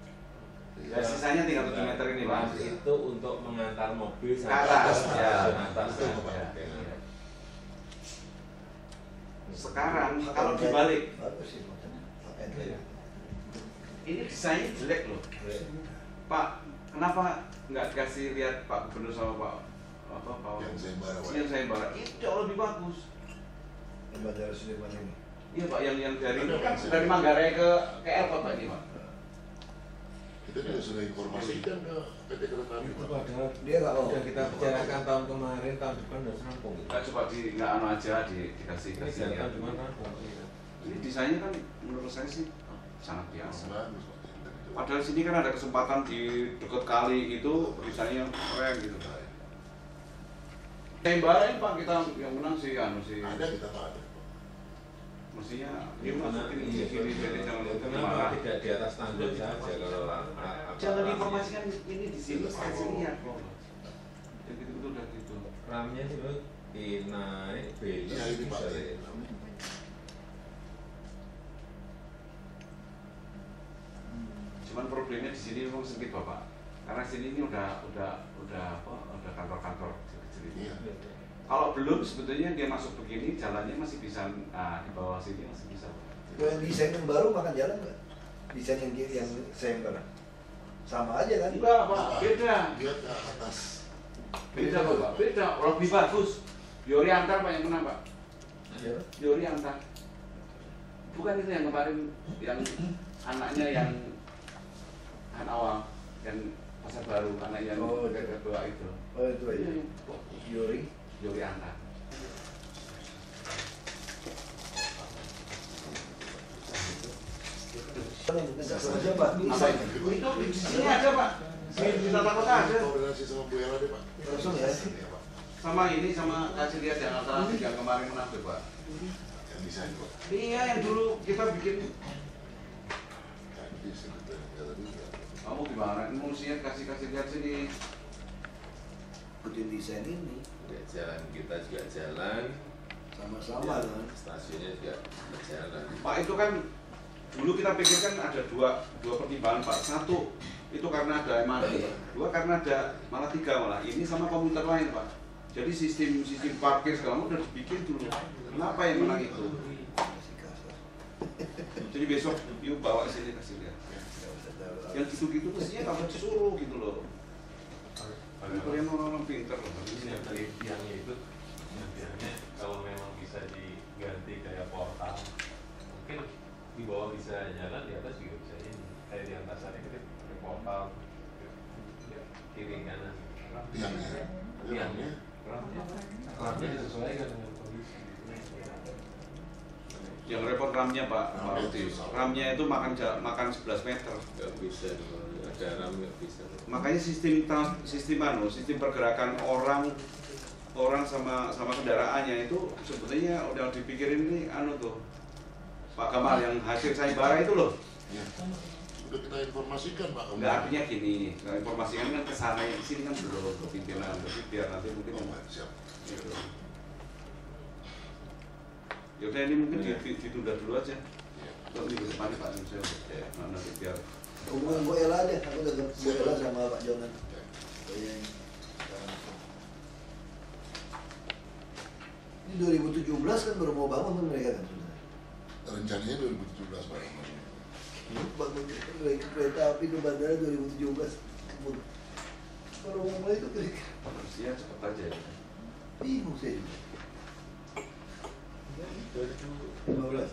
Ya, sisanya tinggal 7 meter ini Pak. Itu untuk mengantar mobil ke atas. Ya, atas. Sekarang kalau dibalik, ini desainnya jelek loh. Pak, kenapa nggak dikasih lihat Pak Gubernur sama Pak yang sayembara itu jauh lebih bagus. Yang Bandara Sudirman ini. Iya Pak, yang dari itu kan dari Manggarai ke airport Pak ini Pak. Kita juga sudah informasikan ke PT Kereta Api. Itu padahal dia nggak mau. Sudah kita bicarakan tahun kemarin, tahun depan sudah rampung. Nggak coba nggak aja dikasih lihat. Ini desainnya kan menurut saya sih sangat biasa. Padahal sini kan ada kesempatan di dekat kali itu desainnya keren gitu. Sayembara ini Pak, kita yang menang sih ada kita Pak. Mestinya ini masukin di sini jadi jangan kenapa tidak di atas standar saja kalau jangan diinformasikan ini di sini kasih lihat kok. Jadi itu udah gitu. Ramnya sih lo naik belok. Ya ini Pak. Cuman problemnya di sini memang sempit Bapak. Karena sini ini udah kantor-kantor kecil-kecil. Kalau belum sebetulnya dia masuk begini jalannya masih bisa di bawah sini masih bisa. Yang desain yang baru makan jalan nggak? Desain yang sayembara sama aja kan? Enggak Pak, beda. Dia ke atas. Beda Pak, beda. Lebih bagus. Yori Antar Pak yang menang Pak. Yori Antar. Bukan itu yang kemarin yang anaknya yang awal yang Pasar Baru anak yang kedua itu. Oh itu aja. Yori Antar. Saja Pak. Itu di sini ada Pak. Di tata kota ada. Koordinasi sama Bu Era deh Pak. Langsung ya. Sama ini sama kasih lihat yang alternatif yang kemarin menang tuh Pak. Yang desain Pak. Iya yang dulu kita bikin. Kamu gimana? Musinya kasih lihat sini. Ikutin desain ini. Ya, jalan kita juga jalan. Sama-sama kan. Stasiunnya juga berjalan. Pak itu kan dulu kita pikirkan ada dua pertimbangan Pak. Satu itu karena ada MRT, dua karena ada malah tiga malah ini sama komuter lain Pak. Jadi sistem parkir segala macam udah dibikin dulu. Kenapa yang menang itu? Jadi besok yuk bawa sini kasih lihat. Yang gitu-gitu mestinya kamu disuruh gitu loh. Kalian orang-orang pintar loh. Yang itu biasanya kalau memang bisa diganti kayak portal, mungkin di bawah bisa jalan, di atas juga bisa ini. Kayak di atas sana itu portal kiri kanan. Tiangnya disesuaikan dengan kondisi. Yang repot ramnya Pak Ruti. Ramnya itu makan 11 meter. Nggak bisa, ada ram nggak bisa. Makanya sistem pergerakan orang sama kendaraannya itu sebetulnya udah dipikirin ini tuh Pak Kamal yang hasil sayembara itu loh. Ya. Sudah kita informasikan Pak. Enggak, artinya gini, informasikan kan ke sana di sini kan belum ke pimpinan, tapi biar nanti mungkin siap. Gitu. Yaudah ini mungkin ditunda dulu aja. Untuk minggu depan Pak Nimsel. Nanti biar hubungan Bu Ella aja, aku udah Bu Ella sama Pak Jonan. Ini 2017 kan baru mau bangun mereka kan sudah. Rencananya 2017 Pak. Bangun kereta api ke bandara 2017. Baru mau mulai itu mereka. harusnya cepet aja ya. Bingung saya. 2015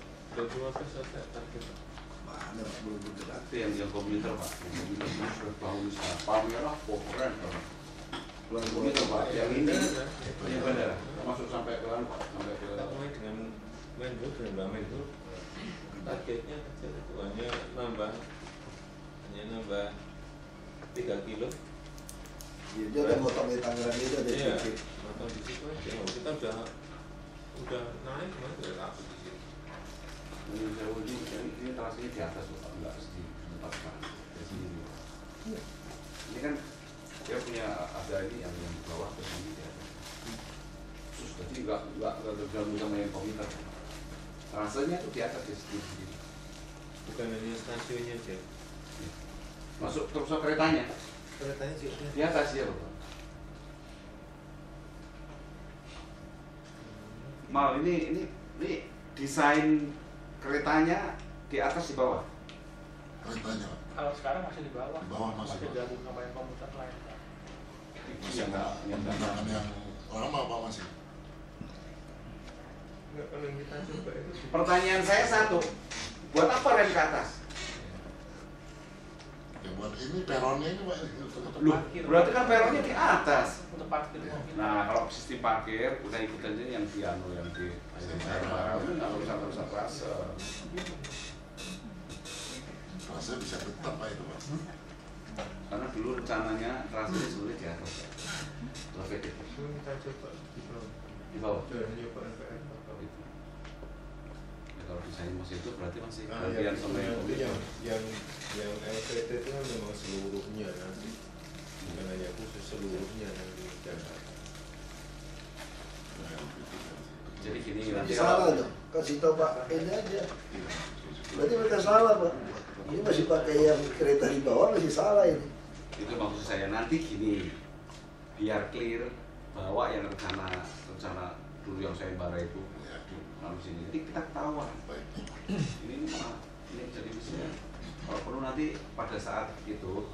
ada target. Mana belum bergerak. Itu yang komuter Pak, yang komuter itu sudah bangun sapamnya lah, keren Pak. Bukan komuter Pak, yang ini yang bandara, masuk sampai ke Pak, sampai ke. Dengan Menhub dan Mbak Menhub targetnya kecil itu hanya nambah 3 kilo. Iya, dia ada motong di Tangerang itu ada iya, sedikit. motong di situ aja. Kita udah naik kemarin udah rapi di situ. Ini jauh ini terasnya di atas Pak, enggak di tempat Pak, di sini. Ini kan dia punya ada ini yang di bawah ke sini ya. khusus, jadi nggak tergabung sama yang komputer. Rasanya tuh di atas ya segini. Bukan hanya stasiunnya aja. Masuk keretanya. Keretanya sih di atas ya Bapak. Mal ini desain keretanya di atas di bawah. Keretanya Pak. Kalau sekarang masih di bawah. Di bawah masih gabung sama yang komuter lain. Masih menggunakan yang lama Pak masih. Kalau kita coba itu Pertanyaan saya satu, buat apa rem ke atas? Ya buat ini peronnya ini Pak. Loh, berarti kan peronnya di atas. Untuk parkir mobil. Nah, kalau sistem parkir udah ikutan aja yang piano yang di nggak usah rasa. Rasa bisa tetap Pak itu Pak. Karena dulu rencananya rasanya sebenarnya di atas. Traffic itu. kita coba Di bawah. nyoba MPR Ya, kalau desain masih itu berarti masih Ah, gantian yang, sama yang komputer. yang LVT itu kan memang seluruhnya nanti, bukan hanya khusus seluruhnya nanti Jakarta. Jadi gini Nanti salah dong, kasih tau Pak ini aja. Berarti mereka salah Pak. Ini masih pakai yang kereta di bawah masih salah ini. Itu maksud saya nanti gini, biar clear bawa yang rencana dulu yang saya bara itu lalu sini. Jadi kita ketahuan. Ini jadi misalnya kalau perlu nanti pada saat itu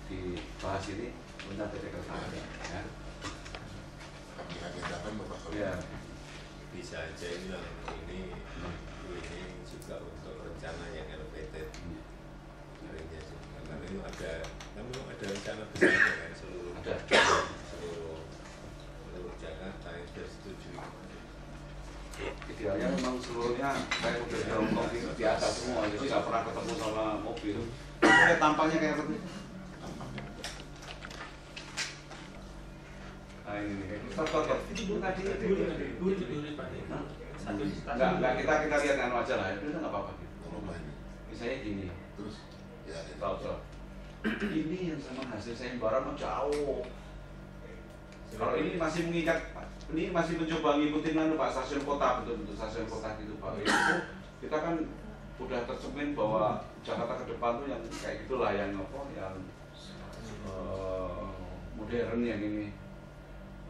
dibahas ini tentang PT Kereta Api, ya. Kami agendakan Bapak. Ya, bisa aja ini juga untuk rencana yang LPT harinya sih. Karena itu ada rencana besarnya kan seluruh Jakarta yang sudah setuju. Idealnya memang seluruhnya kayak mobil di Hongkong itu di atas semua, jadi nggak pernah ketemu sama mobil. Kayak tampaknya kayak apa? Nah ini kayak stop. Itu tadi Enggak, kita lihat anu aja lah, itu nggak apa-apa gitu. Misalnya gini, terus ya tahu. Ini yang sama hasil sayembara mah jauh. Kalau ini masih mengikat, ini masih mencoba ngikutin Pak stasiun kota, betul-betul stasiun kota gitu Pak. Itu kita kan udah tercermin bahwa Jakarta ke depan tuh yang kayak gitulah, yang modern yang ini.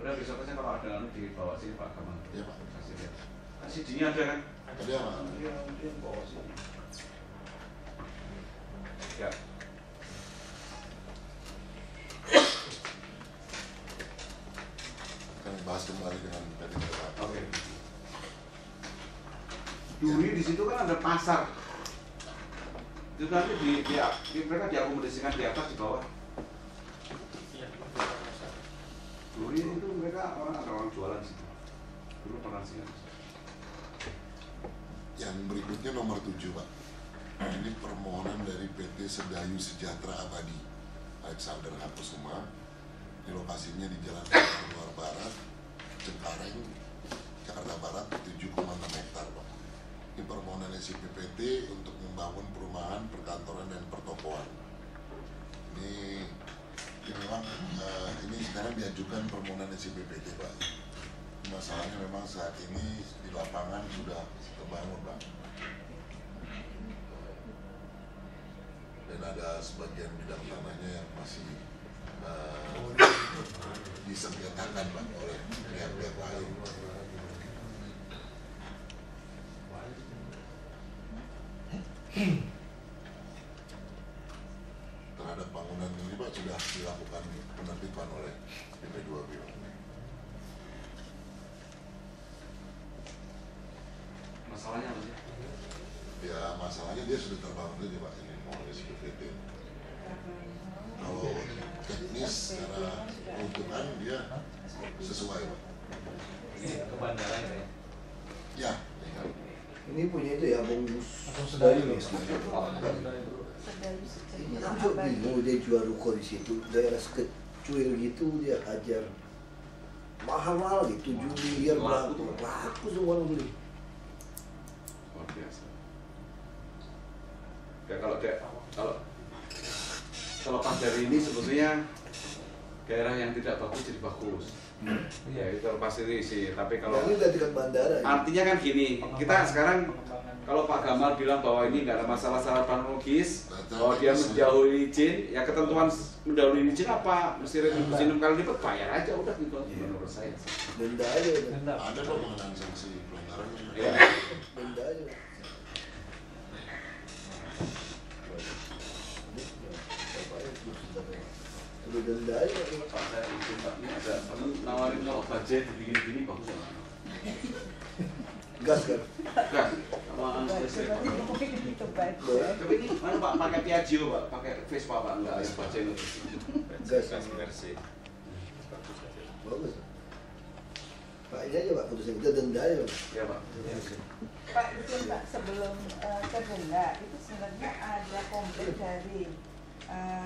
Udah besok aja kalau ada di bawah sini Pak Kamal. Iya Pak. Kasih lihat. CD-nya ada kan? Ada Pak. Iya, dia bawa sini. Ya. Kami bahas kembali dengan PT Kereta Api. Oke. Duri di situ kan ada pasar. Itu nanti mereka diakomodasikan di atas di bawah. Duri itu mereka ada orang jualan sih. Dulu pernah sih. Yang berikutnya nomor 7 Pak. Ini permohonan dari PT Sedayu Sejahtera Abadi Alexander Hakusuma. Di lokasinya di Jalan Luar Barat, Cengkareng, Jakarta Barat, 7,6 hektar Pak. Ini permohonan SIPPT untuk membangun perumahan, perkantoran, dan pertokoan. Ini memang ini sekarang diajukan permohonan SIPPT Pak. Masalahnya memang saat ini di lapangan sudah terbangun Pak. Dan ada sebagian bidang tanahnya yang masih disengketakan Pak oleh pihak-pihak lain. Terhadap bangunan ini Pak sudah dilakukan penertiban oleh BP2B. Masalahnya apa sih? Ya masalahnya dia sudah terbangun aja Pak, ini mau SPPT. Kalau teknis secara peruntukan dia sesuai Pak. Ini ke bandara ya? Ya. Ini punya itu ya Bung Sedayu. Ini aku bingung dia jual ruko di situ, daerah sekecil gitu dia hajar mahal-mahal gitu, 7 miliar berapa, laku semua orang beli. Luar biasa. Ya kalau pas dari ini sebetulnya daerah yang tidak bagus jadi bagus. Ya itu pasti sih, tapi kalau Ini udah tingkat bandara. artinya kan gini, kita sekarang kalau Pak Gamal bilang bahwa ini nggak ada masalah secara teknologis, bahwa dia mendahului izin, ya ketentuan mendahului izin apa? Mesti retribusi 6 kali lipat, bayar aja udah gitu menurut saya. Denda aja. Ada kok mengenai sanksi pelanggarannya. Ya. Denda aja. Udah denda aja. Pak saya itu Pak ini ada temen nawarin kalau budget dibikin gini bagus ya. Gas kan? Gas. Sama listrik. Tapi ini mana Pak pakai Piaggio Pak, pakai Vespa Pak, enggak ada budget itu. Gas Mercy. bagus. Pak ini aja Pak putusin kita denda aja Pak. Ya Pak. Pak, izin Pak, sebelum ke denda itu sebenarnya ada komplain dari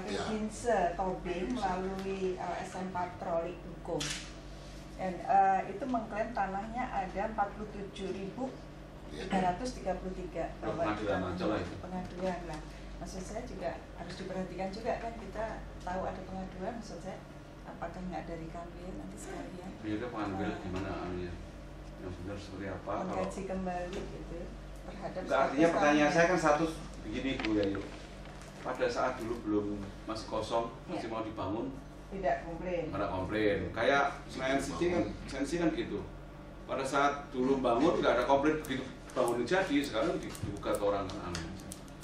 Reginse Tobing melalui LSM Patroli Hukum. Dan itu mengklaim tanahnya ada 47.333. Pengadilan aja lah itu. Pengaduan lah. Maksud saya juga harus diperhatikan juga kan, kita tahu ada pengaduan, maksud saya apakah nggak dari kami nanti sekalian. Iya kan pengaduan gimana anunya? Yang benar seperti apa? Mengkaji kembali gitu terhadap. Artinya pertanyaan saya kan satu begini Bu Yayu. Pada saat dulu belum masih kosong, masih mau dibangun, tidak komplain. ada komplain. Kayak Senayan City kan gitu. Pada saat dulu bangun nggak ada komplain, begitu bangun jadi, sekarang dibuka ke orang kan aneh.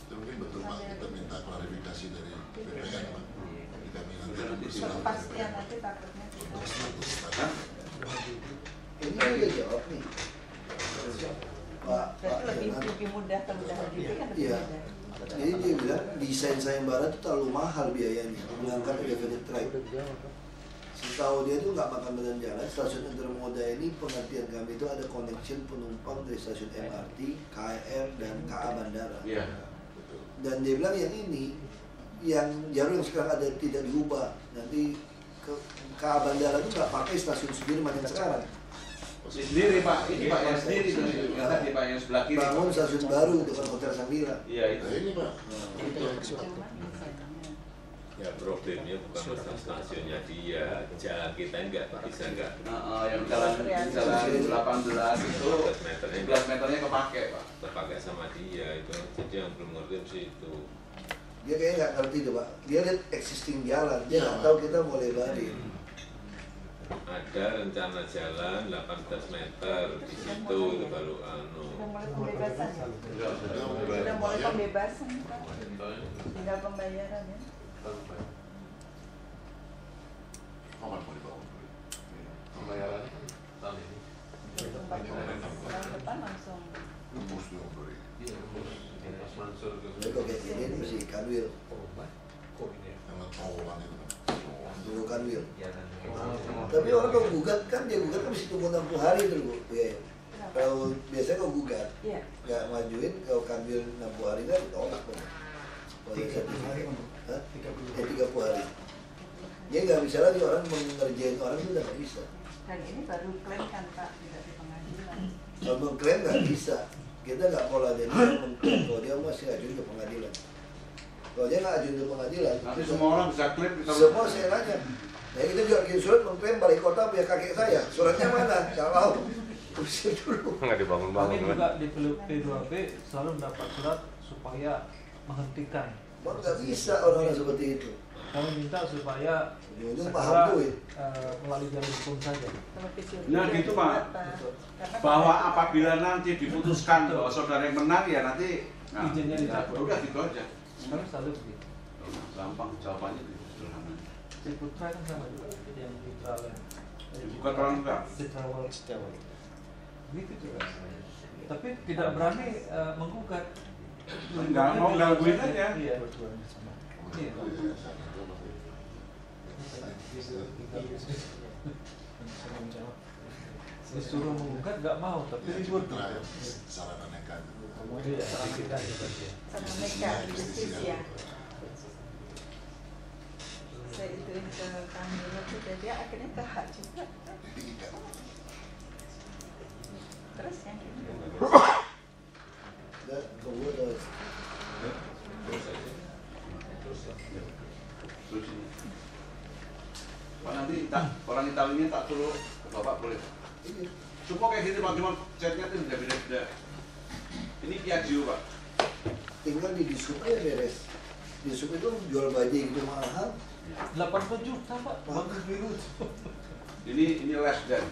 Itu mungkin betul Pak, kita minta klarifikasi dari BPN Pak. Kita minta Kepastian nanti takutnya. Ini udah jawab nih. Pak, Berarti lebih mudah termudah gitu kan lebih Iya. mudah. Jadi dia bilang desain sayembara itu terlalu mahal biayanya mengangkat elevated track. Setahu dia itu nggak makan badan jalan. Stasiun intermoda ini pengertian kami itu ada connection penumpang dari stasiun MRT, KRL dan KA bandara. Iya. Dan dia bilang yang ini, yang jalur yang sekarang ada tidak diubah. Nanti ke KA bandara itu nggak pakai stasiun Sudirman yang sekarang. Sendiri Pak, ini Pak yang sendiri yang tadi Pak yang sebelah kiri. Bangun stasiun baru dekat Hotel Samira. Iya itu. Nah ini Pak. Ya problemnya bukan masalah stasiunnya dia, jalan kita nggak bisa nggak. Yang jalan 18 itu 11 meternya kepake Pak. Terpakai sama dia itu, jadi yang belum ngerti di situ. Dia kayaknya nggak ngerti tuh Pak. Dia lihat existing jalan, dia nggak tahu kita mau lebarin. Ada rencana jalan 18 meter di situ itu baru Sudah mulai pembebasan ya? Sudah mulai pembebasan Pak. Tinggal pembayaran ya. Kapan mau dibangun? Pembayarannya kan tahun ini. Tahun depan langsung. Lembus dong beri. Iya, Mas Mansur ke. Jadi kok kayak gini mesti kanwil. Yang terowongan itu. Dulu kanwil. Tapi orang kalau gugat kan dia gugat kan mesti tunggu 60 hari dulu ya. Kalau biasanya kalau gugat nggak majuin, kalau kanwil 60 hari kan tolak dong. Kalau yang sertifikat, 30 hari. Dia nggak bisa lagi orang mengerjain orang itu udah nggak bisa. Dan ini baru klaim kan Pak, tidak di pengadilan. Kalau mengklaim nggak bisa, kita nggak mau ladenin mengklaim kalau dia masih ajuin ke pengadilan. Kalau dia nggak ajuin ke pengadilan, Nanti semua orang bisa klaim. semua saya nanya. Nah kita juga kirim surat mengklaim balai kota punya kakek saya. Suratnya mana? Kalau usir dulu. Nggak dibangun-bangun. Kami juga di P2B selalu mendapat surat supaya menghentikan. Bang nggak bisa orang seperti itu. Kami minta supaya Ujung-ujung segera, paham tuh ya. melalui jalur hukum saja. Nah gitu Pak, bahwa apabila nanti diputuskan bahwa saudara yang menang ya nanti Izinnya dicabut. udah gitu aja. Kami selalu begitu. Gampang jawabannya gitu sederhana. Si Putra kan sama juga yang Putra Bukan orang juga. Setiawal. Begitu juga. Tapi tidak berani menggugat. Enggak mau gangguin aja. Iya. Iya. Disuruh menggugat nggak mau, tapi ribut. Sarana nekat. Iya, sarana nekat, justice ya. Saya ituin ke Kamila tuh, dia akhirnya ke hak juga. Terus yang ini. Pak nanti orang Italinya tak suruh ke Bapak boleh? Semua kayak gini Pak, cuma catnya itu beda-beda. Ini Piaggio Pak. Tinggal di Disup aja beres. Disup itu jual baju gitu mahal. 80 juta Pak, bagus biru. Ini less than.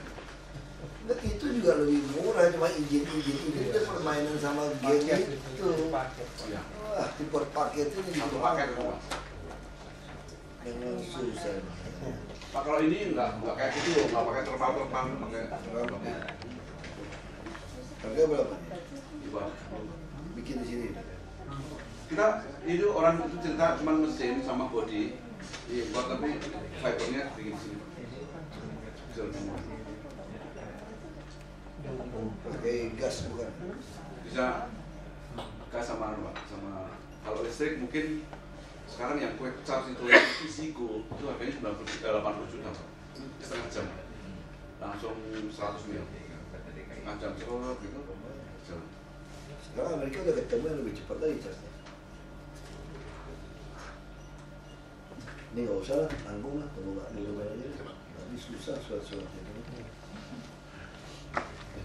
Nah, itu juga lebih murah, cuma izin itu permainan sama game itu. Wah, import paket ini satu paket itu Pak. Memang susah. Pak kalau ini enggak kayak gitu, enggak pakai terpal-terpal, pakai harga berapa? Bikin di sini. Kita itu orang itu cerita cuma mesin sama body, buat tapi fibernya bikin di sini. Pakai gas bukan? Bisa gas sama Pak, sama kalau listrik mungkin sekarang yang quick charge itu Isigo itu harganya 80 juta Pak. Setengah jam langsung 100 mil setengah jam gitu jalan. Sekarang Amerika udah ketemu yang lebih cepat lagi charge-nya. Ini nggak usah lah, tanggung lah, kalau nggak dulu aja. Tapi susah surat-surat ini.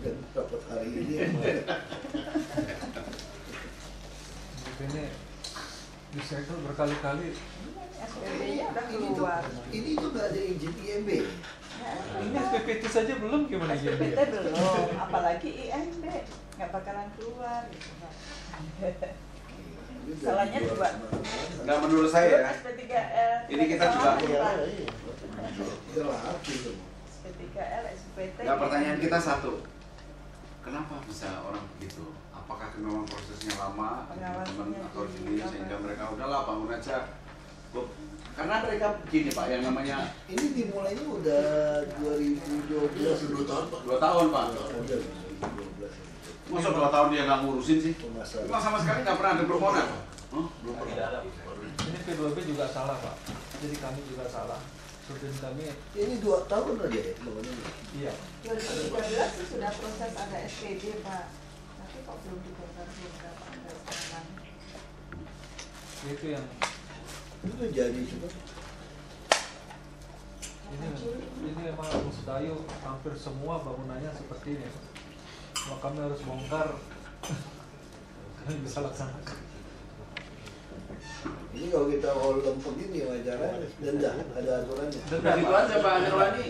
Dan dapat hari ini Ini recycle berkali-kali. SPP-nya udah keluar. Ini tuh nggak ada izin IMB. Ini SPPT saja belum, gimana SPPT IMB? belum, apalagi IMB nggak bakalan keluar. Salahnya dua. Nah menurut saya ya, SP3L. ini kita juga SP3L, SPT. Nah pertanyaan kita satu, kenapa bisa orang begitu? Apakah memang prosesnya lama, teman atau sini sehingga mereka udahlah bangun aja? Karena mereka begini Pak, yang namanya ini dimulainya udah 2012. 2 tahun Pak. 2 tahun Pak. Masa 2 tahun dia nggak ngurusin sih? Cuma sama sekali nggak pernah ada permohonan. Belum pernah. Ini P2B juga salah Pak. Jadi kami juga salah. Student kami. Ini 2 tahun aja ya? Iya. 2013 sih sudah proses ada SPD Pak. Tapi kok belum dibongkar-bongkar Pak, ada sekarang. Itu yang itu jadi cuma. Ini memang Agung Sedayu hampir semua bangunannya seperti ini. Kalau kami harus bongkar, kami bisa laksanakan. Ini kalau kita mau lempeng ini wajarnya denda, ada aturannya. Nah, itu aja Pak Nirwani.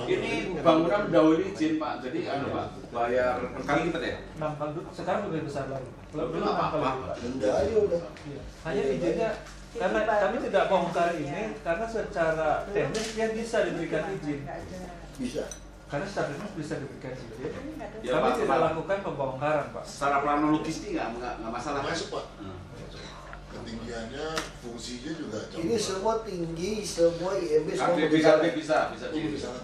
Ini bangunan dahulu izin Pak, jadi Pak bayar per kali lipat ya? 6 kali, sekarang lebih besar lagi. Dulu 6 kali lipat. Denda aja udah. Iya. Hanya izinnya karena kami tidak bongkar ini karena secara teknis dia bisa diberikan izin. Bisa. Karena secara teknis bisa diberikan izin. Ya, kami Pak, tidak Pak. lakukan pembongkaran Pak. Secara planologis ini nggak masalah. Masuk Pak. Ketinggiannya, fungsinya juga jauh. Ini semua tinggi, semua IMB semua bisa.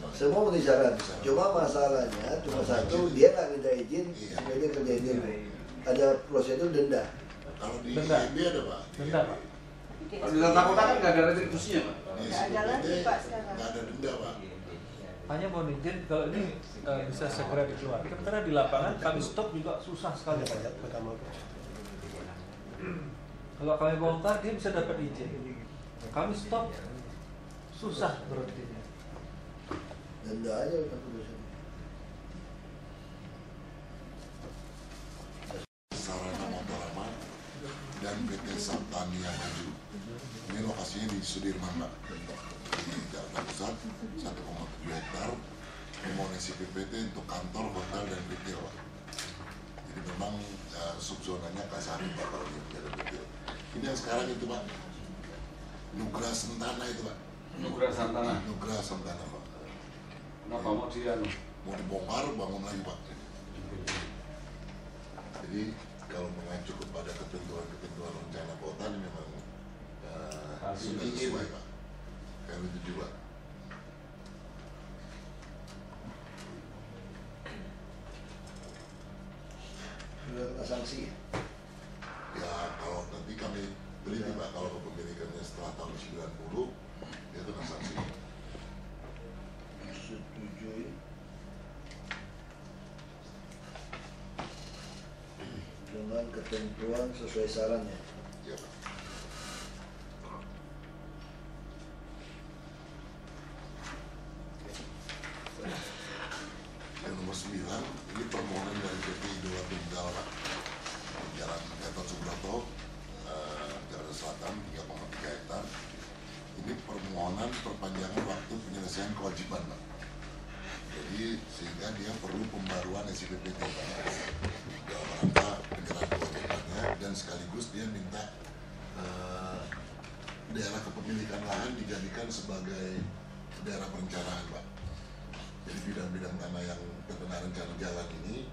Semua memenuhi syarat. Cuma masalahnya cuma satu, dia nggak minta izin, supaya dia kerjain dulu. Ada prosedur denda. Kalau di Denda. IMB ada Pak. Denda Pak. Kalau di Tata Kota kan nggak ada retribusinya Pak. Nggak ada lagi Pak sekarang. Nggak ada denda Pak. Hanya mohon izin kalau ini bisa segera dikeluarkan karena di lapangan kami stop juga susah sekali Pak. Kalau kami bongkar dia bisa dapat izin. Kami stop susah berhentinya. Denda aja udah urusan. Sarana Motorama dan PT Saptania Maju. Ini lokasinya di Sudirman Pak. Di Jakarta Pusat, 1,7 hektar. Memonesi PPT untuk kantor, hotel, dan retail Pak. Jadi memang subzonanya K1 Pak kalau di hotel dan retail. Ini yang sekarang itu Pak, Nugra Sentana itu Pak. Nugra Santana. Nugra Sentana Pak. Kenapa mau dia Mau dibongkar, bangun lagi Pak. Jadi kalau mengacu kepada ketentuan rencana kota ini memang sudah sesuai Pak. Kayak itu juga. Sudah kena sanksi. Ya kalau nanti kami teliti Pak, kalau kepemilikannya setelah tahun 90 dia kena sanksi. Setujui. Dengan ketentuan sesuai sarannya. Ya Pak. dengan perpanjangan waktu penyelesaian kewajiban, Pak. Jadi sehingga dia perlu pembaruan SIPPT, Pak, dalam rangka penyerahan kewajibannya, dan sekaligus dia minta daerah kepemilikan lahan dijadikan sebagai daerah perencanaan, Pak. Jadi bidang-bidang tanah yang terkena rencana jalan ini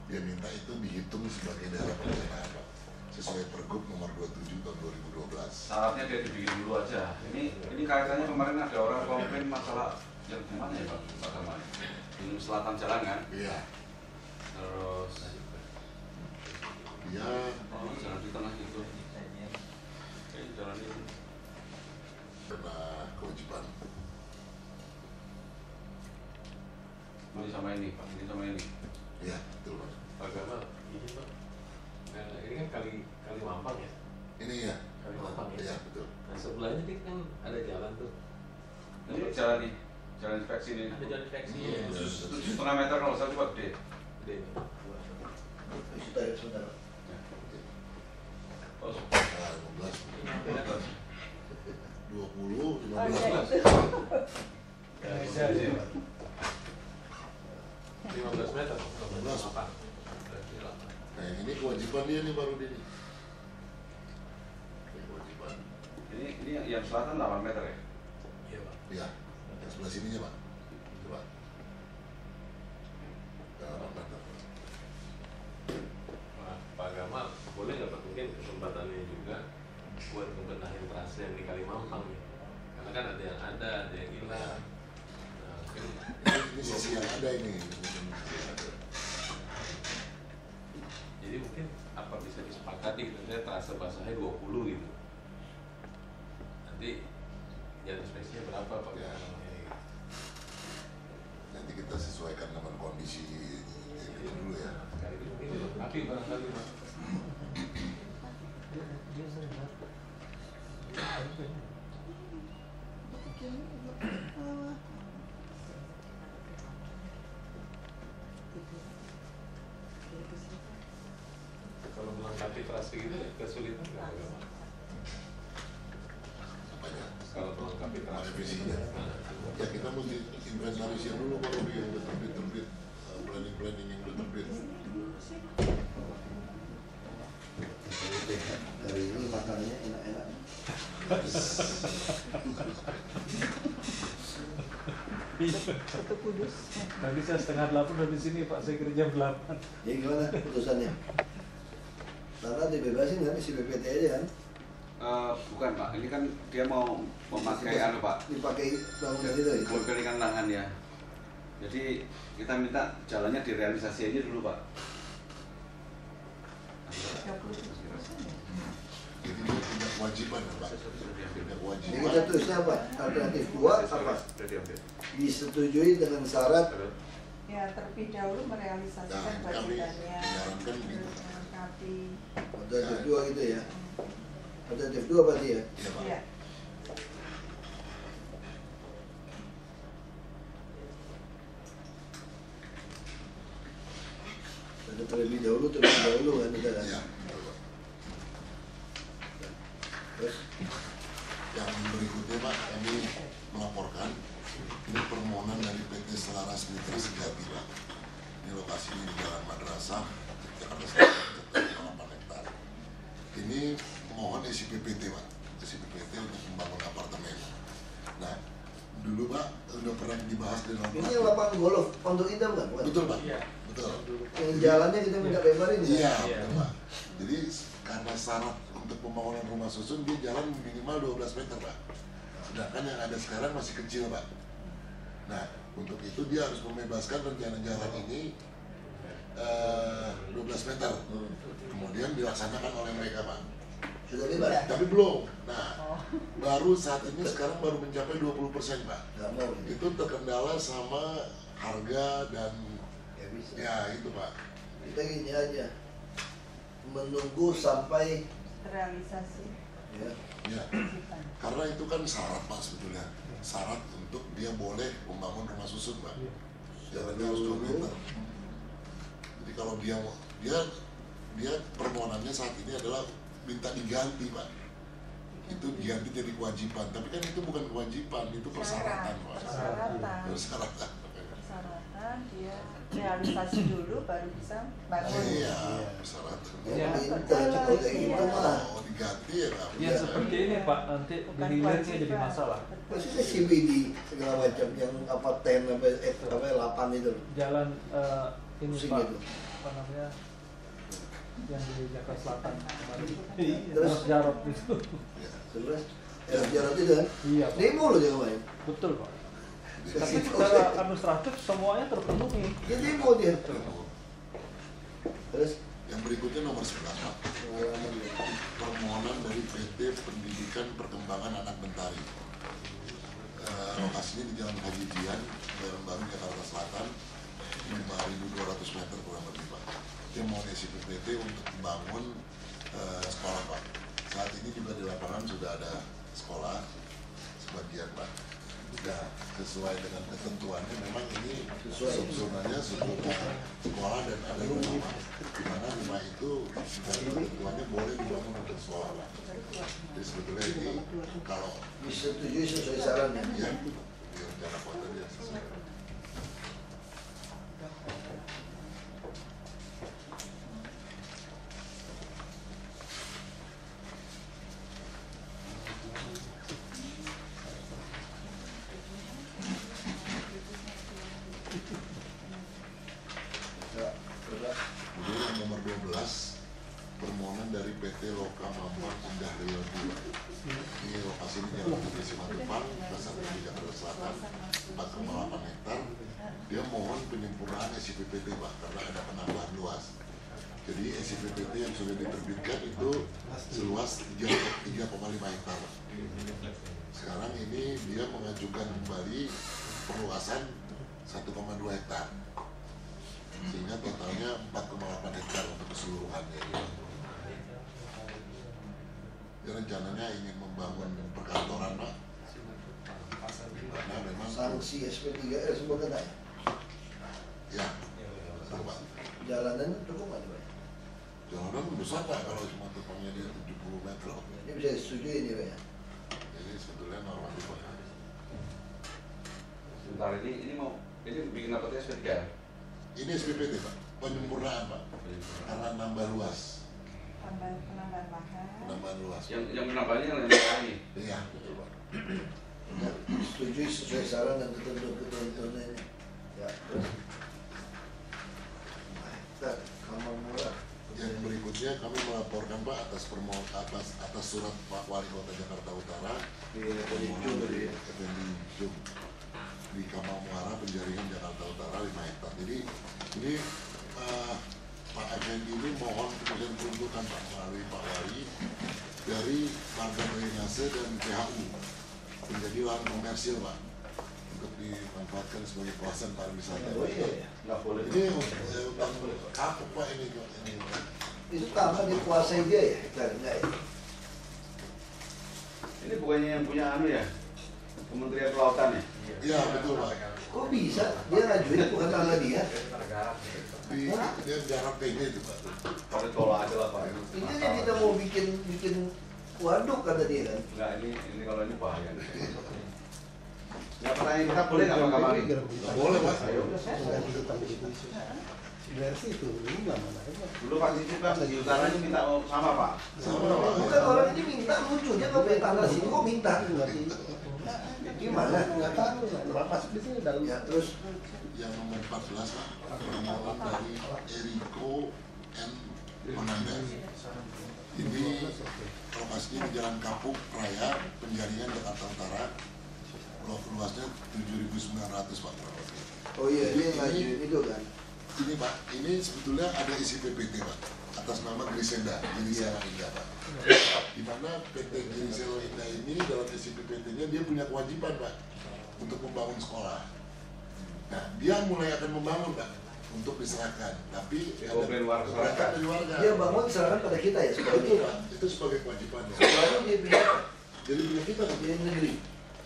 dia minta itu dihitung sebagai daerah perencanaan, Pak, sesuai Pergub nomor 27 tahun 2012. Syaratnya dia dibikin dulu aja. Ini kaitannya kemarin ada orang komplain masalah yang di mana ya, Pak Gamal? Di selatan jalan kan? Iya. Terus ya, jalan di tengah itu. Jalan itu kena kewajiban. Ini sama ini, Pak. Ini sama ini. Iya, betul, Pak. Pak Gamal, ini Pak. Ini kan kali Mampang ya? Ini ya? Kali Mampang ya? Iya, betul. Nah sebelahnya ini kan ada jalan tuh. Ini jalan nih, jalan inspeksi ini. Ada jalan inspeksi ya? 7,5 meter kalau saya coba gede. Gede. Sebentar. Oh, 15. 20, 15. Ya, bisa sih, Pak. 15 meter. 15. Nah, ini kewajiban dia nih baru ini. Kewajiban. Ini yang selatan 8 meter ya? Iya, Pak. Iya, yang sebelah sininya, Pak. Coba. 8 meter. Pak Gamal, boleh nggak Pak mungkin kesempatannya juga buat membenahi trase yang di Kalimampang nih? Karena kan ada yang hilang. Nah, mungkin Ini sisi yang ada ini. jadi mungkin apa bisa disepakati gitu, saya trase basahnya 20 gitu. Nanti jalan inspeksinya berapa Pak Gamal? Nanti kita sesuaikan dengan kondisi ini dulu ya. Sekali mungkin dilengkapi barangkali Pak. Kalau melengkapi trase gitu kesulitan nggak Pak Gamal? Apanya? Kalau melengkapi trase Revisinya. Ya kita mesti inventarisir dulu baru dia udah terbit. Planning yang udah terbit. Hari ini makanannya enak-enak. Satu kudus. Tadi saya 7:30 udah di sini Pak, saya kerja jam 8. Jadi gimana putusannya? Karena dibebasin kan isi BPT aja kan? Bukan Pak, ini kan dia mau memakai anu Pak, Dipakai bangunan itu ya? kepemilikan lahan ya. Jadi kita minta jalannya direalisasi aja dulu Pak. 37% ya? Jadi dia punya kewajiban ya, Pak. Punya Jadi kewajiban. kita tulisnya apa? Alternatif 2 apa? Disetujui dengan syarat Ya terlebih dahulu merealisasikan Nah, kami kewajibannya, menyarankan gitu. terus melengkapi. alternatif 2 gitu ya? Alternatif 2 berarti ya? Iya, Pak. Ya. Ada terlebih dahulu kan kita kan? Iya, betul, Pak. Terus Yang berikutnya, Pak, kami melaporkan ini permohonan dari PT Selaras Mitra Sejati, Pak. Ini lokasinya di Jalan Madrasah, Jakarta Selatan, 8 hektar. Ini mohon SIPPT, Pak. SIPPT untuk membangun apartemen. Nah, dulu, Pak, udah pernah dibahas di dalam ini lapangan golf Pondok Indah bukan? Bukan? Betul, Pak. Iya. Betul. Yang jalannya kita minta lebarin ya? Iya, betul, Pak. Jadi karena syarat untuk pembangunan rumah susun dia jalan minimal 12 meter, Pak. Sedangkan yang ada sekarang masih kecil, Pak. Nah, untuk itu dia harus membebaskan rencana jalan ini 12 meter. Kemudian dilaksanakan oleh mereka, Pak. Sudah bebas? Tapi belum. Nah, baru saat ini sekarang baru mencapai 20%, Pak. Nggak mau. Itu terkendala sama harga dan Ya bisa. ya itu, Pak. Kita gini aja, menunggu sampai Realisasi ya. Ya, kewajiban. karena itu kan syarat, Pak, sebetulnya. Syarat untuk dia boleh membangun rumah susun, Pak. Jalannya harus 2 meter. Jadi kalau dia permohonannya saat ini adalah minta diganti, Pak. itu diganti jadi kewajiban, tapi kan itu bukan kewajiban, itu persyaratan Pak. Persyaratan dia realisasi dulu baru bisa bangun. Iya, persyaratan. Ya, Oh, diganti ya Pak. Ya seperti ini Pak, nanti dihilirnya jadi masalah. Maksudnya CBD segala macam yang apa 10 sampai 8 itu. Jalan ini Pusing Pak, itu. apa namanya, yang di Jakarta Selatan kemarin. Terus Jarot itu. Terus Jarot itu kan? Iya Pak. Demo loh dia kemarin. Betul Pak. Tapi secara administratif semuanya terpenuhi. Ya demo dia. Terus yang berikutnya nomor 11 Pak. Permohonan dari PT Pendidikan Perkembangan Anak Mentari. Lokasinya di Jalan Haji Jian, Baran Baru, Jakarta Selatan, 5.200 meter kurang lebih Pak. Dia mau isi PT untuk membangun sekolah Pak. Saat ini juga di lapangan sudah ada sekolah sebagian Pak. Sudah sesuai dengan ketentuannya, memang ini subzonanya subzona sekolah dan ada rumah, di mana rumah itu dari ketentuannya boleh dibangun untuk sekolah Pak. Jadi sebetulnya ini kalau disetujui sesuai sarannya. Ya, di rencana kota dia sesuai. Kemudian nomor 12, permohonan dari PT Loka Mampang Indah Rio 2. Ini lokasi di Jalan Putri Simatupang, Pasar Gede, Jakarta Selatan, 4,8 hektar. Dia mohon penyempurnaan SIPPT Pak, karena ada penambahan luas. Jadi SIPPT yang sudah diterbitkan itu seluas 3,5 hektar. Sekarang ini dia mengajukan kembali perluasan 1,2 hektar. Sehingga totalnya 4,8 hektar untuk keseluruhannya. Dia rencananya ingin membangun perkantoran Pak, karena memang Sanksi SP3R semua kena ya? ya, betul Pak. Jalanan cukup nggak Pak? Jalanan besar Pak, kalau cuma tepangnya dia 70 meter. Ini bisa disetujui ini Pak ya? Jadi sebetulnya normatif Pak. Sebentar ini bikin apa tuh SP3? Ini SPPT Pak, penyempurnaan Pak, karena nambah luas. Penambahan lahan. Penambahan luas. Yang menambahnya yang ini. Iya, betul Pak. Disetujui sesuai saran dan ketentuan-ketentuannya. Ya, terus. Nah, kamar murah. Yang berikutnya kami melaporkan Pak atas surat Pak Wali Kota Jakarta Utara Jum di Kamal Muara Penjaringan Jakarta Utara 5 hektar. Jadi ini Pak Effendi ini mohon kemudian peruntukan Pak melalui Pak Wali dari Marga Drainase dan PHU menjadi lahan komersil Pak untuk dimanfaatkan sebagai kawasan pariwisata. Oh iya, nggak boleh. Ini kapuk Pak ini. Itu tanah dikuasai dia ya, hektar enggak ya? Ini bukannya yang punya ya? Kementerian Kelautan ya? Iya betul Pak. Kok bisa? Dia ngajuin bukan tanah dia? Dia jarak ini itu Pak. Pakai tolak aja lah Pak. Ini kan kita mau bikin waduk kata dia kan? Enggak, ini kalau ini bahaya. Ya pertanyaan kita boleh nggak Pak Kamari? Boleh Pak. Ayo. Versi itu, ini mana? Dulu Pak Titi kan di utara ini minta sama Pak. Bukan orang ini minta lucu, dia nggak punya tanah sini kok minta? Gimana? Nggak tahu, masuk di sini dalam. Ya terus yang nomor 14 Pak, permohonan dari Eriko N. Monanda. Ini lokasinya di Jalan Kapuk Raya, Penjaringan, Jakarta Utara. Luasnya 7.900 Pak. Oh iya, ini ngajuin itu kan? Ini Pak, ini sebetulnya ada isi PPT Pak, atas nama Grisenda, Grisela Indah Pak. Di mana PT Grisela Indah ini dalam isi PPT-nya dia punya kewajiban Pak untuk membangun sekolah. Nah, dia mulai akan membangun Pak untuk diserahkan, tapi ada dari warga. Dia bangun diserahkan pada kita ya sekolah itu Pak, itu sebagai kewajibannya. Sekolahnya dia punya apa? Jadi punya kita Pak, Dia negeri.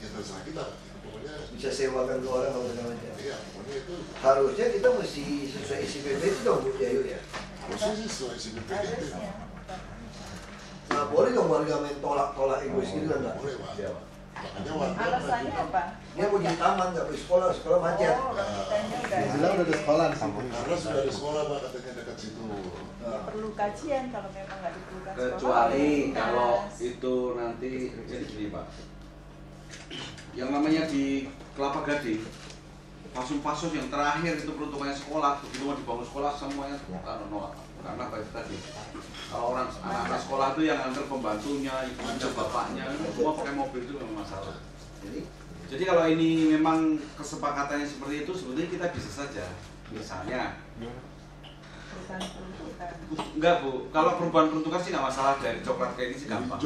ya terserah kita Pak. Pokoknya Bisa sewakan ke orang atau segala macam. iya, pokoknya itu Harusnya kita mesti sesuai isi PP itu dong Bu Jayu ya. posisi sesuai isi PPT Pak. Kenapa boleh dong warga main tolak-tolak egois gitu kan nggak? Boleh Pak. Makanya Alasannya apa? Dia mau di taman nggak boleh sekolah macet. Katanya Bilang udah ada sekolah di situ. karena sudah ada sekolah Pak katanya dekat situ. Ya, perlu kajian kalau memang nggak diperlukan sekolah. Kecuali Nah, kalau itu nanti jadi gini Pak, yang namanya di Kelapa Gading, pasus-pasus yang terakhir itu peruntukannya sekolah, begitu mau dibangun sekolah semuanya nolak. Karena tadi kalau anak-anak sekolah itu yang antar pembantunya, ibunya, bapaknya, semua pakai mobil itu memang masalah. Jadi kalau ini memang kesepakatannya seperti itu, sebetulnya kita bisa saja, misalnya. Enggak Bu, kalau perubahan peruntukan sih nggak masalah, dari coklat kayak ini sih gampang.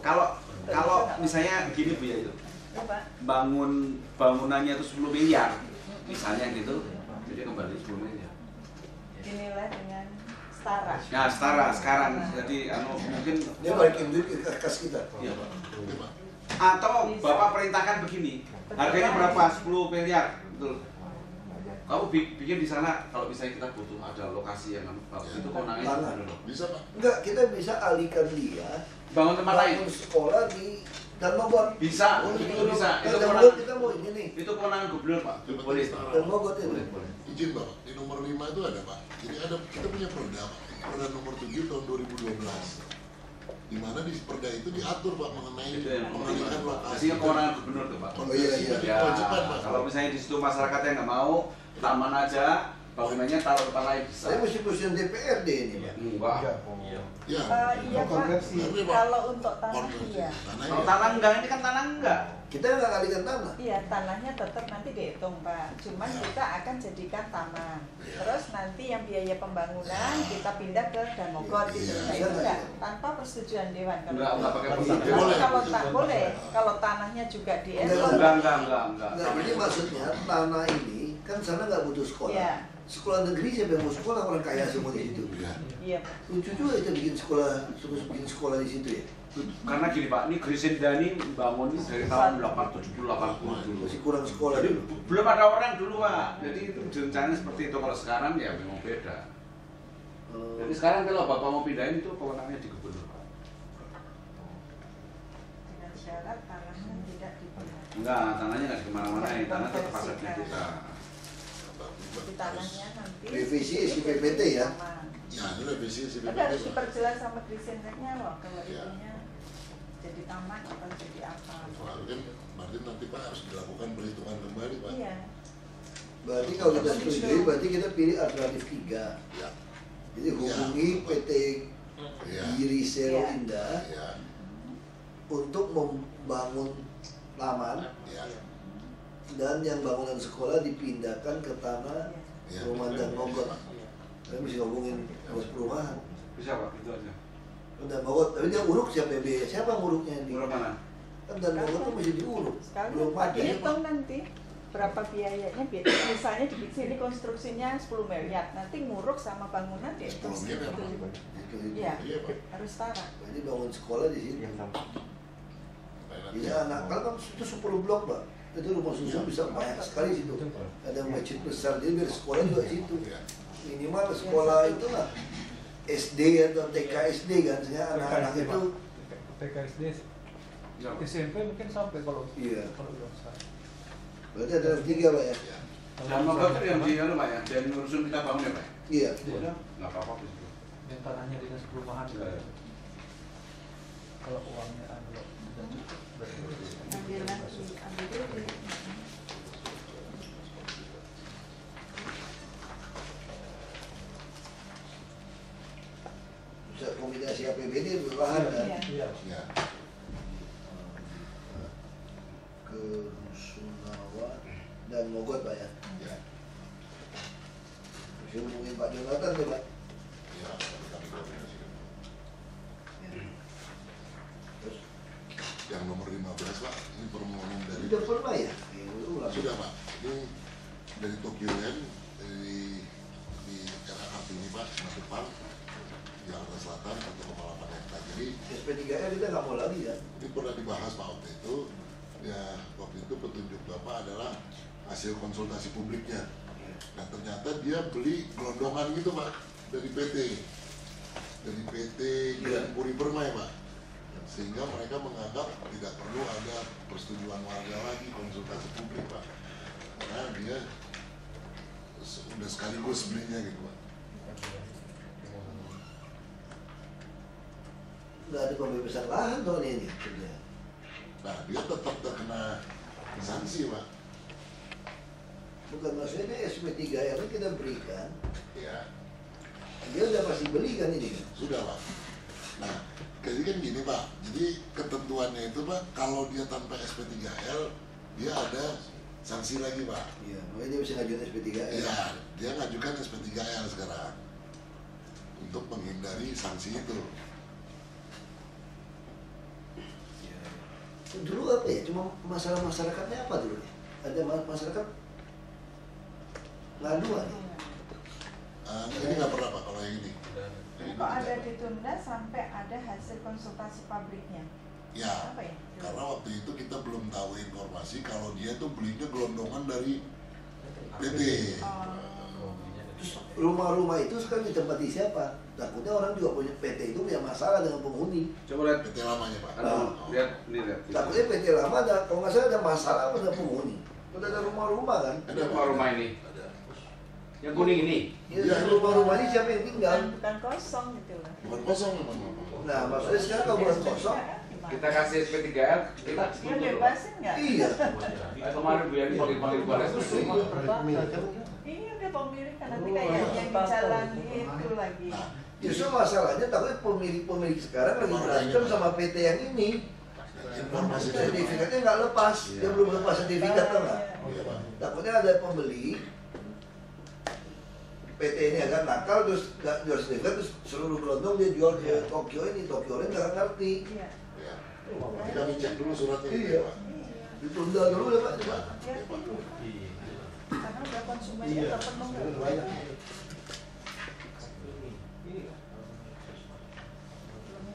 Kalau misalnya gini Bu ya itu, bangunannya itu 10 miliar, misalnya gitu, jadi kembali 10 miliar. Dinilai dengan setara. Nah setara sekarang, jadi mungkin dia balikin duit ke kas kita. Iya Pak. Atau Bapak perintahkan begini, harganya berapa? 10 miliar, betul. Kamu bikin di sana, kalau misalnya kita butuh ada lokasi yang bagus itu kewenangannya bisa Pak? Enggak, kita bisa alihkan dia bangun tempat lain. Bangun sekolah di Danmogot. Bisa, itu bisa. Itu Danmogot kita mau ini nih. Itu kewenangan gubernur Pak. Boleh. Danmogot itu. Izin Pak, di nomor 5 itu ada Pak. Jadi kita punya perda Pak. Perda nomor 7 tahun 2012. Di mana di perda itu diatur Pak mengenai pengalihan lokasi. Jadi kewenangan gubernur tuh Pak. Oh iya. Ya, kalau misalnya di situ masyarakat yang nggak mau, taman aja, bangunannya taruh tempat lain bisa. Saya mesti pusing DPRD ini Pak. Enggak. Iya Pak, kalau untuk tanah iya. Kalau tanah enggak, ini kan tanah enggak. Kita nggak alihkan tanah. Iya, tanahnya tetap nanti dihitung Pak. Cuman kita akan jadikan taman. Terus nanti yang biaya pembangunan kita pindah ke Danmogot gitu. Nah, itu enggak tanpa persetujuan dewan. Enggak pakai persetujuan. Kalau tak boleh, kalau tanahnya juga di Enggak. Jadi maksudnya tanah ini kan sana nggak butuh sekolah. Iya. Sekolah negeri siapa yang mau sekolah, orang kaya semua di situ. Iya. Lucu juga kita bikin sekolah di situ ya. Karena gini Pak, ini Grisendani bangun ini dari tahun 70-80 dulu. Masih kurang sekolah Jadi dulu. belum ada orang dulu Pak. Jadi itu rencana seperti itu. Kalau sekarang ya memang beda. Jadi sekarang kalau Bapak mau pindahin itu kewenangannya di gubernur Pak. Dengan syarat tanahnya tidak dipindah. Enggak, tanahnya nggak kemana-mana, tanah tetap asetnya kita. Di tanahnya nanti Revisi SPPT ya. Ya, itu revisi SPPT. Tapi harus diperjelas sama Grisendernya loh kalau itunya jadi taman atau jadi apa. Berarti nanti Pak harus dilakukan perhitungan kembali Pak. Iya. Berarti kalau kita setuju, berarti kita pilih alternatif 3. Ya. Jadi hubungi PT Giri Sero Indah untuk membangun taman dan yang bangunan sekolah dipindahkan ke tanah rumah dan Mogot. Saya mesti ngomongin bos perumahan. Bisa Pak, itu aja. Dan Mogot, tapi dia uruk siapa BB? Siapa nguruknya di? Uruk mana? Kan dan Mogot tuh mesti diuruk. Sekali Belum Pak ada. dihitung nanti berapa biayanya. Misalnya di sini konstruksinya 10 miliar, nanti nguruk sama bangunan dihitung segitu. Iya, harus setara. Jadi bangun sekolah di sini. Iya, anak kalau kan itu 10 blok Pak. Itu rumah susun bisa banyak sekali situ. Ada masjid besar, jadi biar sekolah juga situ. Minimal sekolah itu lah SD atau TK SD kan, sehingga anak-anak itu TK SD, SMP mungkin sampai kalau besar. Berarti ada 3 Pak ya. Dan Mogot itu yang di rumah ya, dan ngurusin kita bangun ya Pak? Iya. Udah, nggak apa-apa. Yang tanahnya dinas perumahan. Kalau uangnya ada Ambil lagi, ambil dulu. Bisa kombinasi APBD perubahan kan? Iya. Ke Rusunawa dan Mogot Pak ya. Bisa hubungin Pak Jonathan tuh Pak. Terus yang nomor 15 Pak, ini permohonan dari sudah pernah ya? Sudah Pak, ini dari Tokyo Land, di RRT ini Pak, Matupang, Jakarta Selatan, 1,8 hektar. Jadi SP3R kita nggak mau lagi kan? ini pernah dibahas Pak waktu itu. Ya waktu itu petunjuk Bapak adalah hasil konsultasi publiknya. Nah ternyata dia beli gelondongan gitu Pak dari PT Grand Puri Permai Pak. sehingga mereka menganggap tidak perlu ada persetujuan warga lagi, konsultasi publik Pak, karena dia udah sekaligus belinya gitu Pak. Nggak ada pembebasan lahan tahun ini. Nah, dia tetap terkena sanksi Pak. Bukan maksudnya SP3L ini kita berikan. Ya. Dia udah pasti beli kan ini kan? Sudah Pak. Nah, jadi kan gini Pak, jadi ketentuannya itu Pak, kalau dia tanpa SP3L, dia ada sanksi lagi Pak. Iya, makanya dia bisa ngajukan SP3L. Iya, dia ngajukan SP3L sekarang untuk menghindari sanksi itu. Dulu apa ya, cuma masalah masyarakatnya apa dulu ya? Ada masyarakat ngaduan ya? Ini nggak pernah Pak kalau yang ini. Kok ada ditunda sampai ada hasil konsultasi pabriknya? Ya, apa ya? Karena waktu itu kita belum tahu informasi kalau dia tuh belinya gelondongan dari PT. Terus rumah-rumah itu sekarang ditempati siapa? Takutnya orang juga punya PT itu punya masalah dengan penghuni. Coba lihat PT lamanya Pak. Lihat, ini lihat. Takutnya PT lama ada, kalau nggak salah ada masalah dengan penghuni. Udah ada rumah-rumah kan? Ada rumah ini. Yang kuning ini. Ya, rumah-rumah ini siapa yang tinggal? Bukan kosong gitu loh. Bukan kosong memang. Nah, maksudnya sekarang kalau bukan kosong, Kita kasih SP3L, kita dia bebasin nggak? iya. Kemarin Bu Yani paling balas itu semua. Iya, dia pemilikan nanti kayak yang di jalan itu lagi. Justru masalahnya takutnya pemilik sekarang lagi berantem sama PT yang ini. Informasi Sertifikatnya nggak lepas, dia belum lepas sertifikat tuh nggak? Takutnya ada pembeli PT ini agak nakal terus nggak jual sertifikat terus seluruh gelondong dia jual ke Tokyo ini nggak ngerti. Kita cek dulu suratnya. Iya. Ditunda dulu ya Pak. Karena udah konsumennya terpenuhi.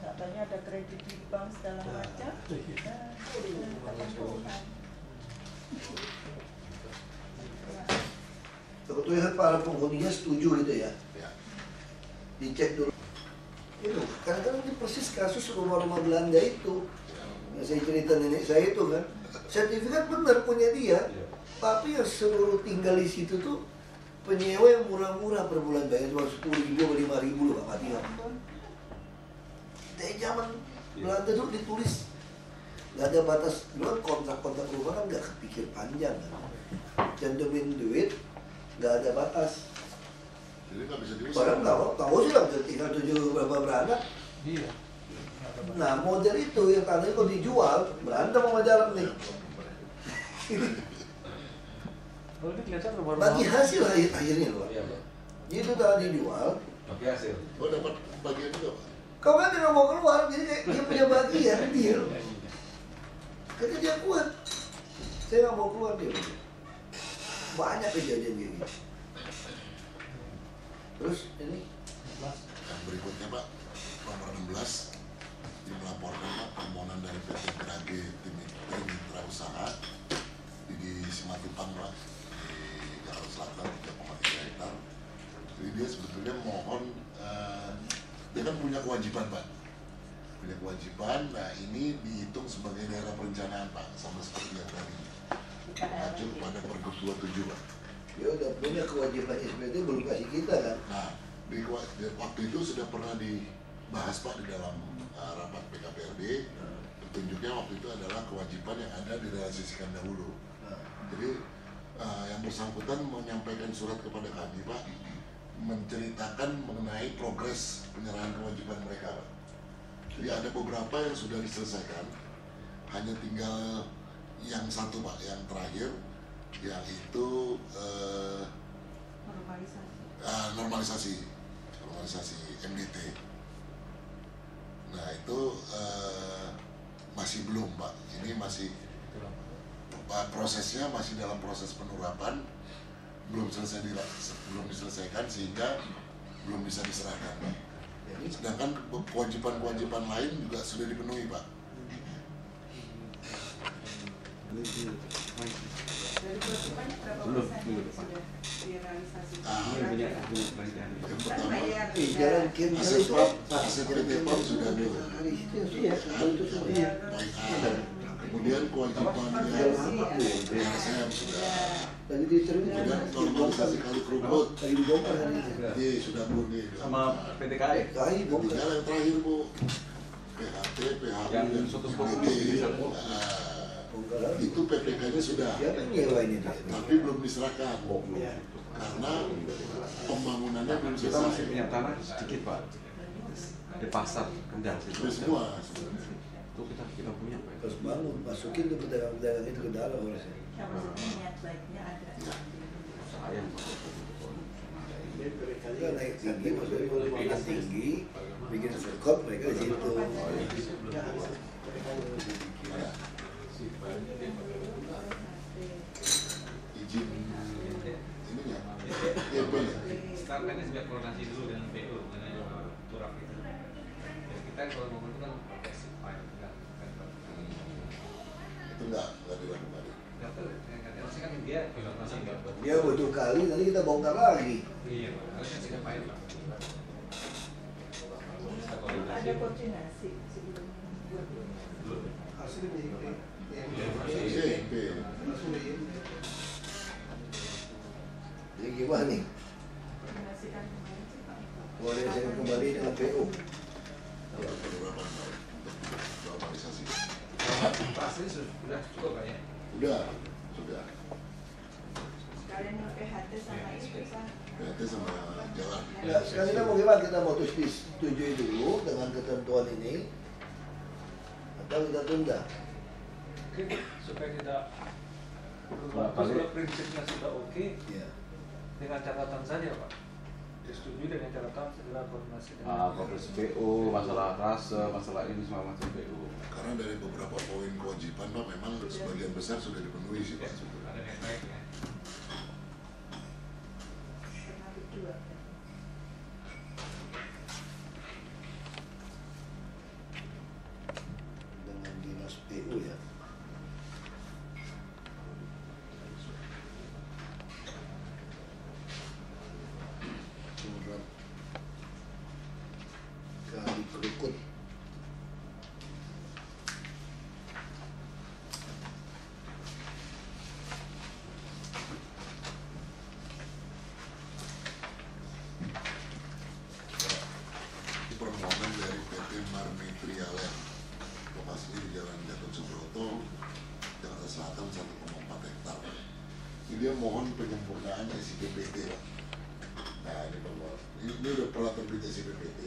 Katanya ada kredit di bank segala macam. Sebetulnya para penghuninya setuju gitu ya. Dicek dulu. Itu kadang-kadang ini persis kasus rumah-rumah Belanda itu. Yang saya cerita nenek saya itu kan. Sertifikat benar punya dia. Tapi yang seluruh tinggal di situ tuh penyewa yang murah-murah per bulan bayar cuma 10.000 atau 5.000 loh Pak Mati. Dari zaman Belanda dulu ditulis nggak ada batas, dulu kontrak-kontrak rumah kan nggak kepikir panjang kan. Cantumin duit nggak ada batas. Jadi nggak bisa diusir. Orang tahu sih lah tinggal 7 berapa beranak. Iya. Nah model itu yang tanahnya kalau dijual berantem sama jalan nih. Kalau ini kelihatan rumah-rumah. Bagi hasil akhirnya loh. Itu tanah dijual. Bagi hasil. Oh dapat bagian juga Pak. Kau kan nggak mau keluar, jadi kayak dia punya bagian deal. Karena dia kuat. Saya nggak mau keluar dia. Banyak kejadian kayak gitu. Terus ini Yang berikutnya Pak, nomor 16 melaporkan Pak permohonan dari PT PAG Tim Mitra Usaha di Simatupang Pak, di Jakarta Selatan 3,3 hektar. Jadi dia sebetulnya mohon dia kan punya kewajiban Pak, punya kewajiban. Nah ini dihitung sebagai daerah perencanaan Pak, sama seperti yang tadi mengacu kepada Pergub 27 Pak. dia udah punya kewajiban SPT belum kasih kita kan. Nah waktu itu sudah pernah dibahas Pak di dalam rapat PKPRD. Petunjuknya waktu itu adalah kewajiban yang ada direalisasikan dahulu. Jadi yang bersangkutan menyampaikan surat kepada kami Pak, menceritakan mengenai progres penyerahan kewajiban mereka Pak. Jadi ada beberapa yang sudah diselesaikan, hanya tinggal yang satu Pak, yang terakhir, yang itu normalisasi MDT. Nah itu masih belum Pak, ini masih prosesnya masih dalam proses penerapan, belum diselesaikan sehingga belum bisa diserahkan Pak. Sedangkan kewajiban-kewajiban lain juga sudah dipenuhi Pak. Dari kewajibannya berapa persen yang sudah direalisasi? Yang pertama, Kan bayar Jalan Kim aset itu PT PAM sudah ada. iya. Kemudian kewajiban PSM sudah. Tadi diterima. Kemudian normalisasi kali kerukut. Tadi dibongkar hari ini. Iya sudah murni. Sama PTKI. PTKI bongkar. Tinggal yang terakhir Bu. PHT, PHB Yang dan itu PPK-nya sudah. Siapa yang nyewa ini? Tapi belum diserahkan. Karena pembangunannya belum Kita masih selesai. punya tanah sedikit Pak. Di pasar Kendal situ. Itu semua. Itu kita punya Pak. Harus bangun, masukin tuh pedagang-pedagang itu ke dalam harusnya. Niat baiknya ada. Sayang Pak. Mereka naik tinggi, maksudnya kalau naik tinggi, bikin sekop mereka di situ. Izin ininya, IMB ya. Sekarang kan sudah koordinasi dulu dengan PU mengenai turap itu. Ya, kita kalau ngomong itu kan pakai sipil, Itu enggak dilakukan. nggak tahu. Harusnya kan dia bilang masih nggak. Dia butuh kali, nanti kita bongkar lagi. Iya, Pak. Harusnya sih ngapain Pak? Kita koordinasi. Ada koordinasi sebelum IMB. Jadi gimana nih? koordinasikan kemarin sih Pak. Boleh saya kembali dengan PU. Beberapa normalisasi. Pasti sudah cukup Pak ya? Sudah. Sekalian PHT sama IPSA. PHT sama jalan. Ya, sekarang kita mau gimana? Kita mau setujui dulu dengan ketentuan ini atau kita tunda? Oke, supaya tidak berubah. Kalau prinsipnya sudah oke, Ya. dengan catatan saja Pak. Disetujui dengan catatan segera koordinasi dengan Progres PU, masalah rase, masalah ini semua macam PU. Karena dari beberapa poin kewajiban Pak memang sebagian besar sudah dipenuhi sih Pak. Ada yang baik ya. Dengan dinas PU ya. Surat kali kerukut. Itu permohonan dari PT Marmi Trialen. Lokasinya di Jalan Gatot Subroto, Jakarta Selatan 1,4 hektar. Ini dia mohon penyempurnaan SIPPT Pak. Nah ini permohonan. Ini udah pernah terbit SIPPT.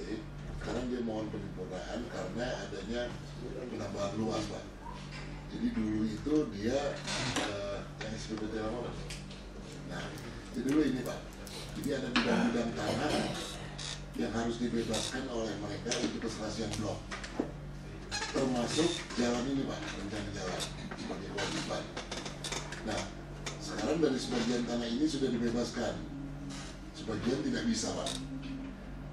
Sekarang dia mohon penyempurnaan karena adanya penambahan luas Pak. Jadi dulu itu dia yang SIPPT lama Pak. Nah itu dulu ini Pak. Jadi ada bidang-bidang tanah yang harus dibebaskan oleh mereka untuk keserasian blok, termasuk jalan ini Pak, rencana jalan sebagai kewajiban. Nah, sekarang dari sebagian tanah ini sudah dibebaskan, sebagian tidak bisa Pak.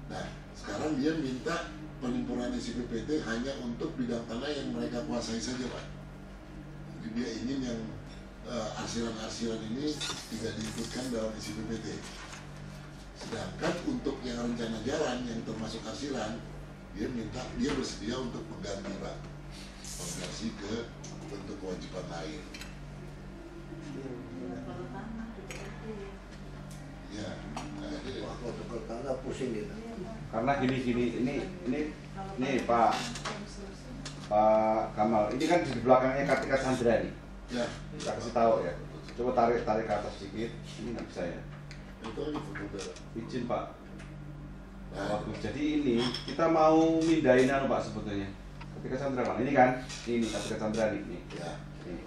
Nah, sekarang dia minta penyempurnaan SIPPT hanya untuk bidang tanah yang mereka kuasai saja Pak. Jadi dia ingin yang arsiran-arsiran ini tidak diikutkan dalam SIPPT. Sedangkan untuk yang rencana jalan yang termasuk arsiran, dia bersedia untuk mengganti Pak, mengganti ke bentuk kewajiban lain. Ya, Kalau tanah pusing dia. Karena gini ini Pak Kamal, ini kan di belakangnya Kartika Chandra nih. Ya. Kita kasih tahu ya. Coba tarik ke atas sedikit. Ini nggak bisa ya. Itu Izin Pak. Jadi ini kita mau mindahin Pak sebetulnya. Kartika Chandra Pak. Ini kan, ini Kartika Chandra nih. Ya. Ini.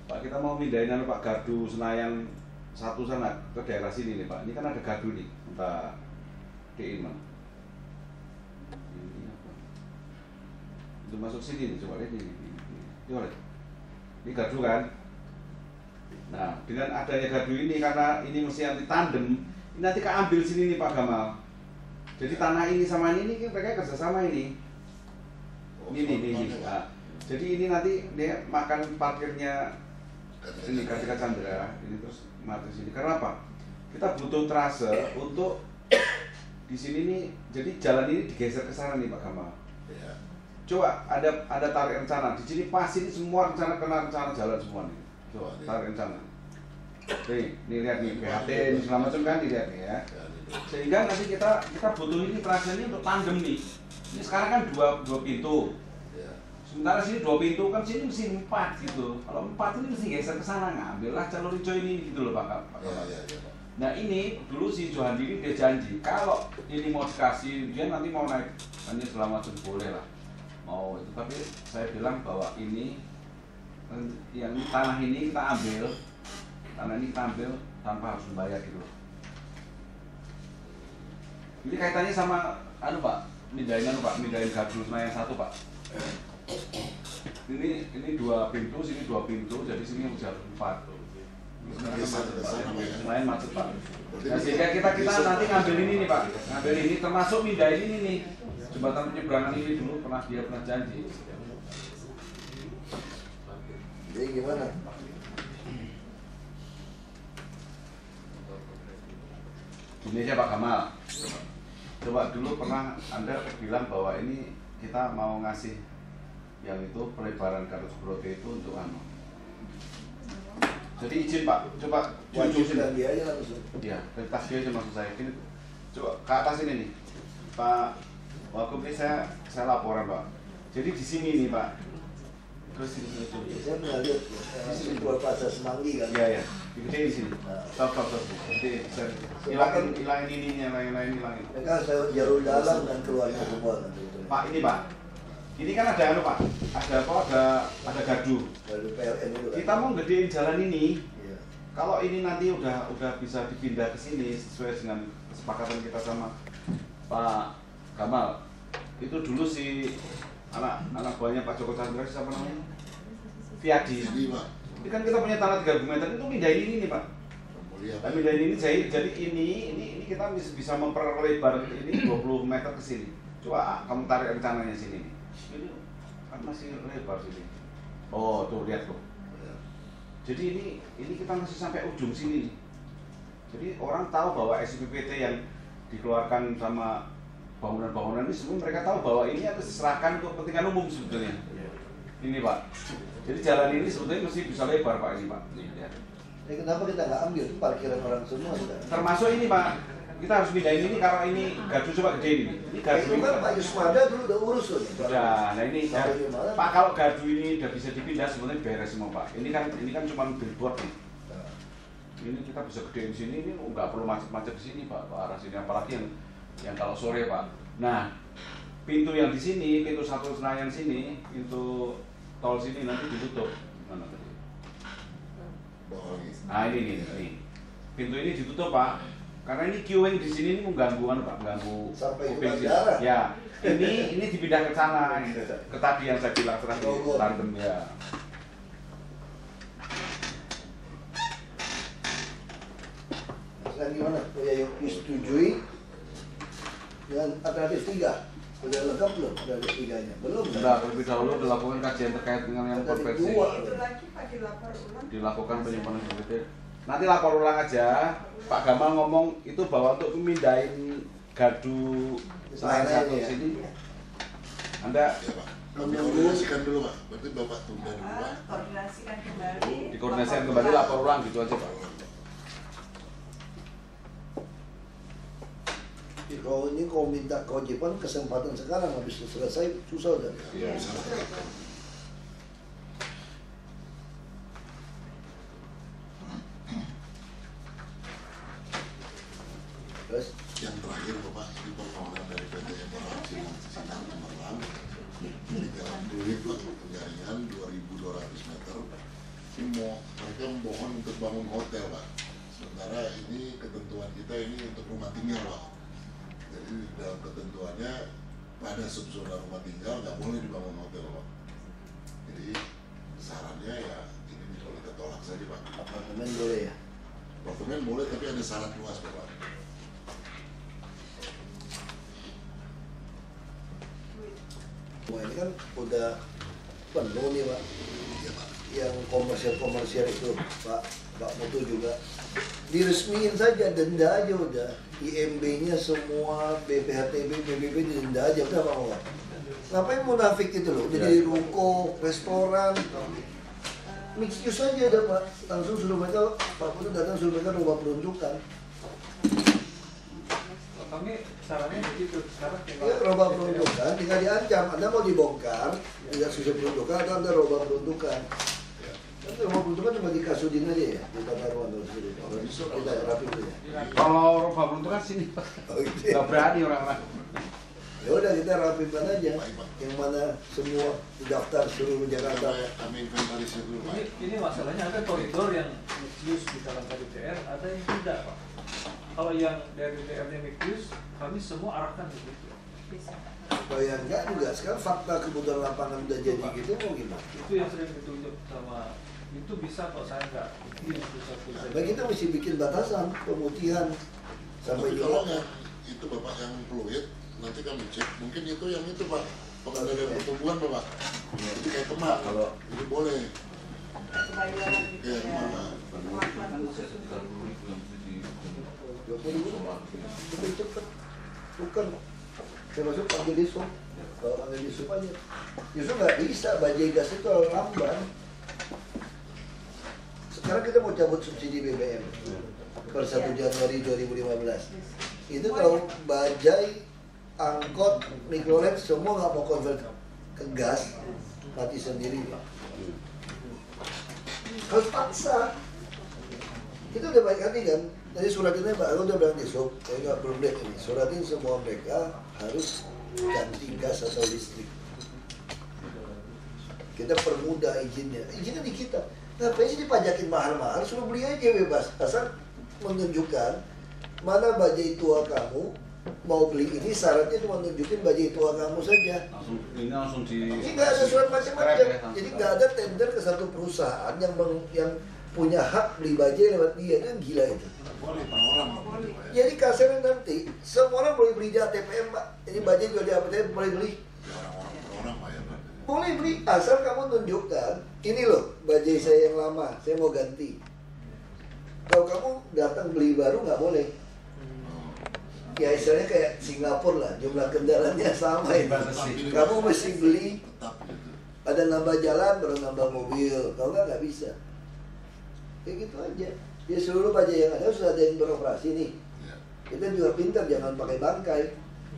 Pak kita mau mindahin Pak gardu Senayan 1 sana ke daerah sini nih Pak. Ini kan ada gardu nih. Entah DI Pak. Ini apa? Itu masuk sini nih, coba lihat ini. Ini gardu kan? Nah, dengan adanya gardu ini karena ini mesti anti tandem, ini nanti keambil sini nih Pak Gamal. Jadi tanah ini sama ini mereka kerjasama ini. Ini. Nah, jadi ini nanti dia makan parkirnya sini Kartika Chandra, ini terus mati sini. Karena apa? Kita butuh trase untuk di sini nih, jadi jalan ini digeser ke sana nih Pak Gamal. Ya. Coba ada tarik rencana di sini pas ini semua rencana kena rencana jalan semua nih. Coba tarik rencana. Nih lihat nih PHT ini segala macam kan dilihat nih ya. Sehingga nanti kita butuh ini trase ini untuk tandem nih. Ini sekarang kan dua pintu. Sementara sini 2 pintu kan sini mesti 4 gitu. Kalau 4 ini mesti geser ke sana, ngambillah jalur hijau ini gitu loh Pak. Nah ini dulu si Johandi ini dia janji kalau ini mau dikasih dia nanti mau naik ini segala macam boleh lah mau itu, tapi saya bilang bahwa ini yang tanah ini kita ambil tanpa harus membayar gitu loh. Ini kaitannya sama Pak, mindahin gardu Senayan 1 Pak. Ini 2 pintu, sini 2 pintu, jadi sini harus 4. Senayan macet Pak. Nah, sehingga kita nanti ngambil ini nih Pak, ngambil ini termasuk mindahin ini nih jembatan penyeberangan ini dulu dia pernah janji. Jadi gimana? Gini aja Pak Gamal. Coba dulu pernah Anda bilang bahwa ini kita mau ngasih yang itu pelebaran Gatot Subroto itu untuk jadi izin Pak, coba wajibkan dia aja langsung. Iya, tas dia aja maksud saya. Ini coba ke atas ini nih, Pak Wagub ini saya laporan Pak. Jadi di sini nih Pak. Terus ini saya pernah lihat di luar pasar Semanggi kan. Iya. Gede di sini. Stop. Jadi hilangin ininya, hilangin. Mereka saya jalur dalam dan keluarnya semua nanti. Pak ini Pak. Ini kan ada Pak. Ada gardu. PLN itu. Kita mau gedein jalan ini. Iya. Kalau ini nanti udah bisa dipindah ke sini sesuai dengan kesepakatan kita sama Pak Gamal. Itu dulu si anak buahnya Pak Joko Chandra siapa namanya? Viadi. Ini kan kita punya tanah 30 meter itu pindahin ini nih Pak. Pindahin ini jadi ini kita bisa memperlebar ini 20 meter ke sini. Coba kamu tarik rencananya sini. Ini kan masih lebar sini. Oh tuh lihat tuh. Jadi ini kita masih sampai ujung sini. Jadi orang tahu bahwa SIPPT yang dikeluarkan sama bangunan-bangunan ini semua mereka tahu bahwa ini harus diserahkan untuk kepentingan umum sebetulnya. Ini Pak. Jadi jalan ini sebetulnya mesti bisa lebar Pak ini Pak. Ya. Kenapa kita nggak ambil parkiran orang semua? Termasuk ini Pak. Kita harus pindahin ini karena ini gardu coba gede ini. Ini gardu ini kan Pak Yusmada dulu udah urus loh. Sudah. Nah ini Pak kalau gardu ini udah bisa dipindah sebenarnya beres semua Pak. Ini kan cuma billboard nih. Ini kita bisa gedein sini, ini nggak perlu macet-macet di sini Pak, ke arah sini apalagi yang kalau sore Pak. Nah pintu yang di sini, pintu 1 Senayan sini, pintu tol sini nanti ditutup. Mana tadi? Nah ini. Pintu ini ditutup Pak. Karena ini queuing di sini ini mengganggu Pak, mengganggu sampai ya. Ini dipindah ke sana, ke tadi yang saya bilang tadi tandem ya. Sekarang gimana? Yang disetujui dengan alternatif 3 sudah lengkap belum? Alternatif 3-nya belum? Sudah terlebih dahulu dilakukan kajian terkait dengan yang konversi. Itu lagi Pak dilapor ulang. Dilakukan penyimpanan SIPPT. Nanti lapor ulang aja. Pak Gamal ngomong itu bahwa untuk memindahin gardu Senayan 1 sini. Anda koordinasikan dulu Pak. Berarti Bapak tunda dulu Pak. Koordinasikan kembali. Dikoordinasikan kembali, lapor ulang gitu aja Pak. Kalau ini kau minta kewajiban kesempatan sekarang habis selesai susah udah. Iya. Terus yang terakhir Bapak ini permohonan dari PT Emerald Sinar Cemerlang di Jalan Duit Pak, penjaringan 2.200 meter. Ini mereka mohon untuk bangun hotel Pak. Sementara ini ketentuan kita ini untuk rumah tinggal Pak. Jadi dalam ketentuannya pada subzona rumah tinggal nggak boleh dibangun hotel Pak. Jadi sarannya ya ini bisa kita tolak saja Pak. Apartemen boleh ya? Apartemen boleh tapi ada syarat luas Pak. Wah ini kan udah penuh nih Pak. Iya Pak. Yang komersial itu Pak. Pak Moto juga. Diresmiin saja, denda aja udah. IMB-nya semua, BPHTB, BBB denda aja, udah Pak Moto. Ngapain munafik gitu loh, jadi ruko, restoran, mix use aja udah Pak. Langsung suruh mereka, Pak Moto datang suruh mereka rumah peruntukan. Kami sarannya begitu, sekarang Ya, robah peruntukan, tinggal diancam. Anda mau dibongkar, tidak susah peruntukan, atau Anda robah peruntukan. Nanti robah peruntukan cuma dikasudin aja ya, di tata ruang terus gitu. Kita rapi dulu ya. Kalau robah peruntukan sini Pak. Oh, gitu ya. Nggak berani orang-orang. Ya udah kita rapikan aja, yang mana semua daftar seluruh Jakarta. Ini masalahnya ada koridor yang mixed di dalam KDTR, ada yang tidak Pak. Kalau yang dari DPR-nya mixed, kami semua arahkan begitu. Kalau yang enggak juga, sekarang fakta kebutuhan lapangan udah jadi gitu mau gimana? Itu yang sering ditunjuk sama, itu bisa kok saya nggak. Nah kita mesti bikin batasan, pemutihan sampai Tapi kalau gimana? itu Bapak yang fluid, nanti kami cek, mungkin itu yang itu Pak, pengendalian pertumbuhan Bapak. Jadi kayak kemak, kalau itu boleh. Ya, gimana? 20.000 lebih cepat. Bukan, saya masuk panggil disub. Kalau panggil disub aja, justru nggak bisa, bajai gas itu lamban. Sekarang kita mau cabut subsidi BBM per 1 Januari 2015. Itu kalau bajai, angkot, mikrolet semua nggak mau convert ke gas, mati sendiri. Harus paksa. Itu udah baik hati kan? Tadi suratinnya Pak Agung udah bilang disub, saya nggak perlu lihat ini. Suratin semua mereka harus ganti gas atau listrik. Kita permudah izinnya. Izinnya di kita. Ngapain sih dipajakin mahal-mahal? Suruh beli aja bebas. Asal menunjukkan mana bajai tua kamu mau beli ini, syaratnya cuma nunjukin bajai tua kamu saja. Langsung di. Ini nggak ada surat macam-macam. Jadi nggak ada tender ke satu perusahaan yang punya hak beli bajai lewat dia. Itu kan gila itu. Jadi kasarnya nanti semua orang boleh beli di ATPM Pak. Ini bajai juga di ATPM boleh beli. Boleh beli asal kamu tunjukkan ini loh bajai saya yang lama, saya mau ganti. Kalau kamu datang beli baru nggak boleh. Ya istilahnya kayak Singapura lah, jumlah kendaraannya sama itu. Kamu mesti beli, ada nambah jalan baru nambah mobil. Kalau nggak bisa. Kayak gitu aja. Ya seluruh bajai yang ada sudah ada yang beroperasi nih. Kita juga pintar, jangan pakai bangkai.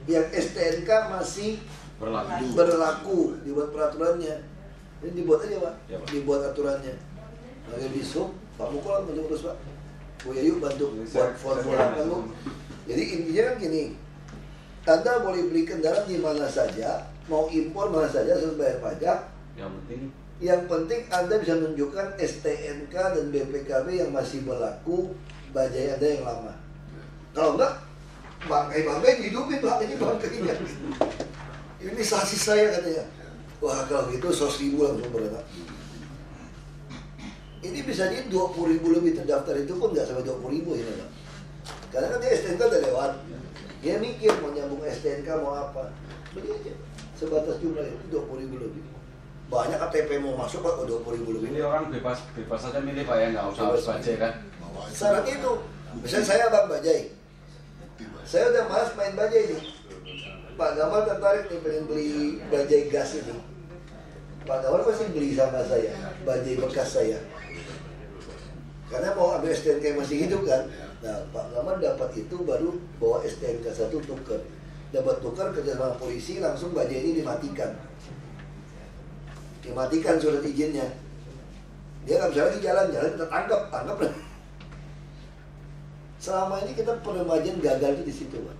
Yang STNK masih berlaku, dibuat peraturannya. Ini dibuat aja Pak, dibuat aturannya. Lagi disub, Pak Mukul bantu terus Pak. Bu Yayu bantu buat formula kamu. Jadi intinya kan gini, Anda boleh beli kendaraan di mana saja, mau impor mana saja, harus bayar pajak. Yang penting Anda bisa menunjukkan STNK dan BPKB yang masih berlaku, bajai Anda yang lama. Kalau enggak, bangkai-bangkai dihidupin Pak, ini bangkainya. Ini sasis saya katanya. Wah kalau gitu 100.000 langsung berenang. Ini bisa di 20.000 lebih terdaftar itu pun nggak sampai 20.000 ya Pak. Karena kan dia STNK udah lewat. Dia mikir mau nyambung STNK mau apa. Beli aja. Sebatas jumlah itu 20.000 lebih. Banyak KTP mau masuk Pak, 20.000 lebih. Ini orang bebas saja milih Pak ya, nggak usah harus bajai kan? Syaratnya itu, misalnya saya Bang Bajai, saya udah malas main bajai nih. Pak Gamal tertarik nih pengen beli bajai gas ini. Pak Gamal pasti beli sama saya, bajai bekas saya. Karena mau ambil STNK masih hidup kan. Nah Pak Gamal dapat itu baru bawa STNK 1 tuker. Dapat tukar kerja sama polisi, langsung bajai ini dimatikan. Dimatikan surat izinnya. Dia nggak bisa lagi jalan-jalan, kita tangkap lah. Selama ini kita peremajaan gagal itu di situ, Pak.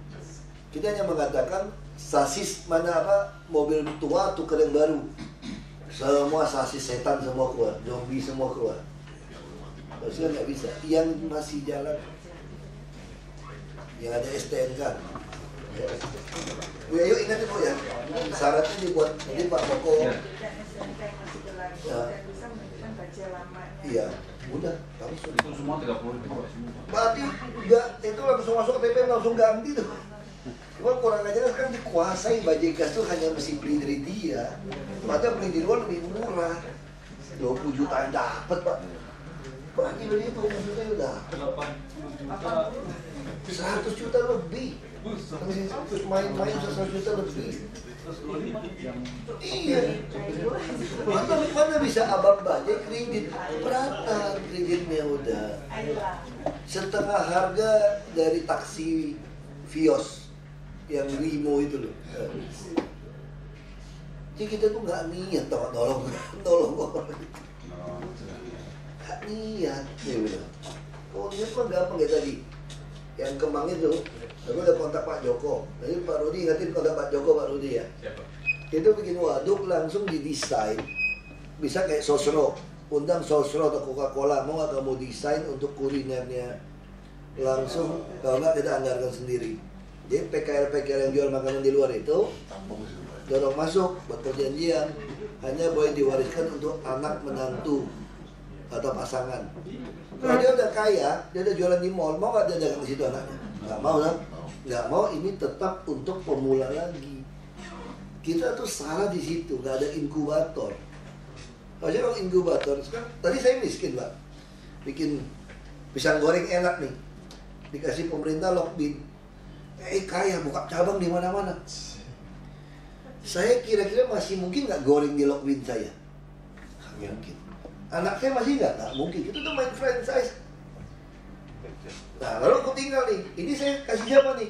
Kita hanya mengatakan sasis mana apa mobil tua tukar yang baru. Semua sasis setan semua keluar, zombie semua keluar. Terus kan nggak bisa. Yang masih jalan, yang ada STNK. Ya. Bu Ayu ingat Bu ya, syaratnya dibuat ini Pak Koko. Ya. Iya, udah. Itu semua 30.000 berarti enggak, itu langsung masuk ke TPM langsung ganti tuh. Cuma kurang aja sekarang dikuasai bajai gas tuh hanya mesti beli dari dia. Maka beli di luar lebih murah. 20 jutaan dapat Pak. Berarti begitu maksudnya udah 100 juta lebih. Main-main 100 juta lebih. Iya. Mana bisa abang budget kredit berapa kreditnya udah setengah harga dari taksi Vios yang Limo itu loh. Jadi kita tuh nggak niat tolong orang. Nggak niat ya udah. Kalau niat mah gampang kayak tadi. Yang Kemang itu, aku udah kontak Pak Joko. Tadi Pak Rudi ingatin kontak Pak Joko, Pak Rudi ya. Siapa? Itu bikin waduk langsung didesain. Bisa kayak Sosro, undang Sosro atau Coca-Cola, mau nggak kamu desain untuk kulinernya langsung, kalau nggak kita anggarkan sendiri. Jadi PKL yang jual makanan di luar itu dorong masuk buat perjanjian, hanya boleh diwariskan untuk anak menantu atau pasangan. Kalau dia udah kaya, dia udah jualan di mall, mau nggak dia dagang di situ anaknya? Nggak mau kan? Nggak mau, ini tetap untuk pemula lagi. Kita tuh salah di situ, nggak ada inkubator. Harusnya kalau inkubator, sekarang tadi saya miskin Pak, bikin pisang goreng enak nih, dikasih pemerintah Lokbin, kaya buka cabang di mana-mana. Saya kira-kira masih mungkin nggak goreng di Lokbin saya? Nggak mungkin. Anak saya masih nggak mungkin. Itu tuh main franchise. Nah lalu aku tinggal nih, ini saya kasih siapa nih?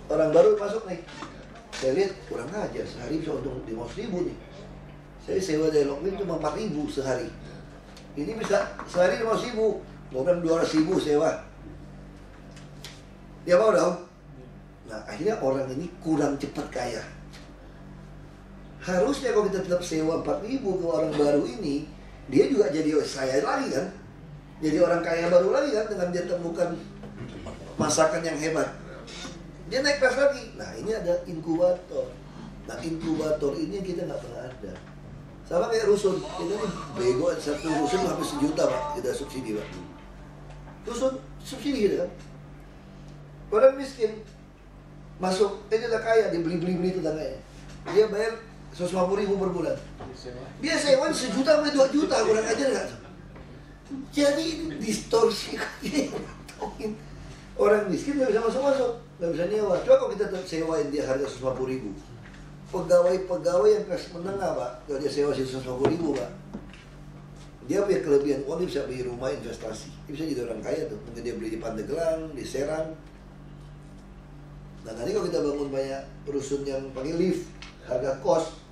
Orang baru masuk nih. Saya lihat kurang ajar, sehari bisa untung 500.000 nih. Saya sewa dari Lokbin cuma 4.000 sehari. Ini bisa sehari 500.000, bukan 200.000 sewa. Dia mau dong? Nah akhirnya orang ini kurang cepat kaya. Harusnya kalau kita tetap sewa 4.000 ke orang baru ini, dia juga jadi saya lagi kan? Jadi orang kaya baru lagi kan, dengan dia temukan masakan yang hebat. Dia naik kelas lagi. Nah ini ada inkubator. Nah inkubator ini kita nggak pernah ada. Sama kayak rusun. Kita nih bego, satu rusun hampir 1 juta Pak, kita subsidi Pak. Rusun subsidi gitu kan. Orang miskin masuk, dia udah kaya, dia beli-beli tetangganya. Dia bayar 150.000 per bulan. Dia sewa 1 juta sampai 2 juta, kurang ajar nggak? Jadi ini distorsi. Orang miskin nggak bisa masuk-masuk, nggak bisa nyewa. Coba kalau kita sewain dia harga 150.000. Pegawai yang kelas menengah Pak, kalau dia sewa 150.000 Pak, dia punya kelebihan uang, dia bisa beli rumah investasi. Dia bisa jadi orang kaya tuh. Mungkin dia beli di Pandeglang, di Serang. Nah nanti kalau kita bangun banyak rusun yang pakai lift, harga kos.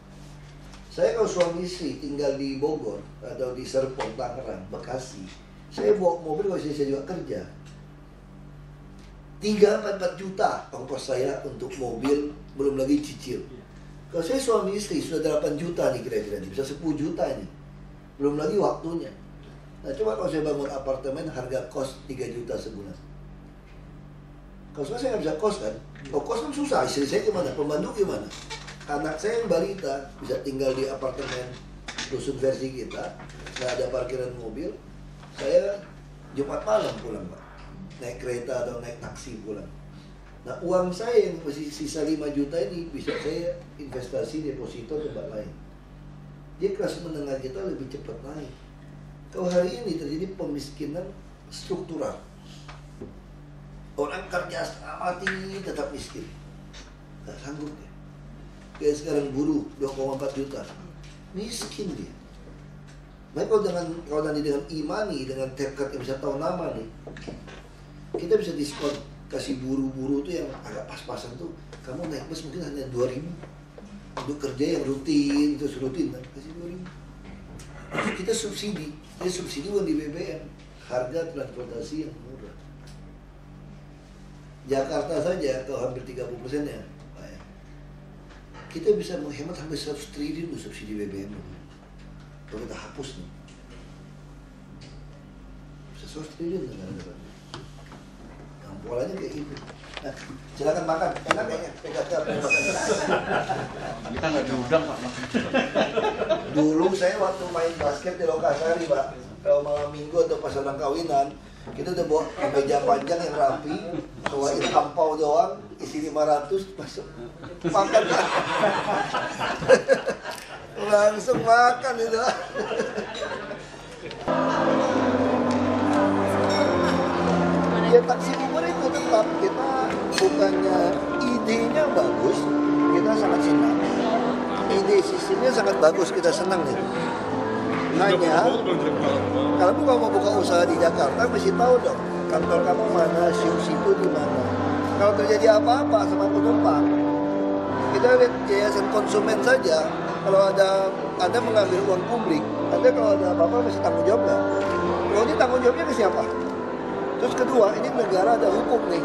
Saya kalau suami istri tinggal di Bogor atau di Serpong, Tangerang, Bekasi, saya bawa mobil kalau saya juga kerja 3-4 juta ongkos saya untuk mobil, belum lagi cicil. Kalau saya suami istri sudah 8 juta nih kira-kira, bisa 10 juta ini, belum lagi waktunya. Nah coba kalau saya bangun apartemen harga kos 3 juta sebulan. Kalau saya nggak bisa kos kan, kalau kos kan susah, istri saya gimana, pembantu gimana? Anak saya yang balita bisa tinggal di apartemen rusun versi kita, nggak ada parkiran mobil. Saya Jumat malam pulang Pak, naik kereta atau naik taksi pulang. Nah uang saya yang masih sisa 5 juta ini bisa saya investasi deposito tempat lain. Jadi kelas menengah kita lebih cepat naik. Kalau hari ini terjadi pemiskinan struktural, orang kerja setengah mati tetap miskin, nggak sanggup dia. Kayak sekarang buruh 2,4 juta, miskin dia. Baik kalau nanti dengan imani, dengan tekad yang bisa tahu nama nih, kita bisa diskon, kasih buruh-buruh tuh yang agak pas-pasan tuh, kamu naik bus mungkin hanya 2.000 untuk kerja yang rutin, terus rutin kan, kasih 2.000. Kita subsidi bukan di BBM, harga transportasi yang murah. Jakarta saja kalau hampir 30% ya, kita bisa menghemat hampir 100 triliun untuk subsidi BBM. Kalau kita hapus nih, bisa 100 triliun kan ada. Nah, polanya kayak gitu. Nah, silakan makan, enak kayaknya. Kita nggak diundang Pak. Dulu saya waktu main basket di Lokasari Pak, kalau malam minggu atau pas orang kawinan, kita udah bawa meja panjang yang rapi, bawain ampau doang, isi 500 masuk makan Pak. Langsung makan itu. Ya taksi Uber itu tetap kita bukannya idenya bagus, kita sangat senang. Ide sistemnya sangat bagus, kita senang nih. Hanya kalau kamu mau buka usaha di Jakarta mesti tahu dong kantor kamu mana, situ di mana. Kalau terjadi apa-apa sama penumpang, kita lihat yayasan konsumen saja. Kalau ada Anda mengambil uang publik, Anda kalau ada apa-apa mesti tanggung jawab nggak? Kalau ini tanggung jawabnya ke siapa? Terus kedua, ini negara ada hukum nih.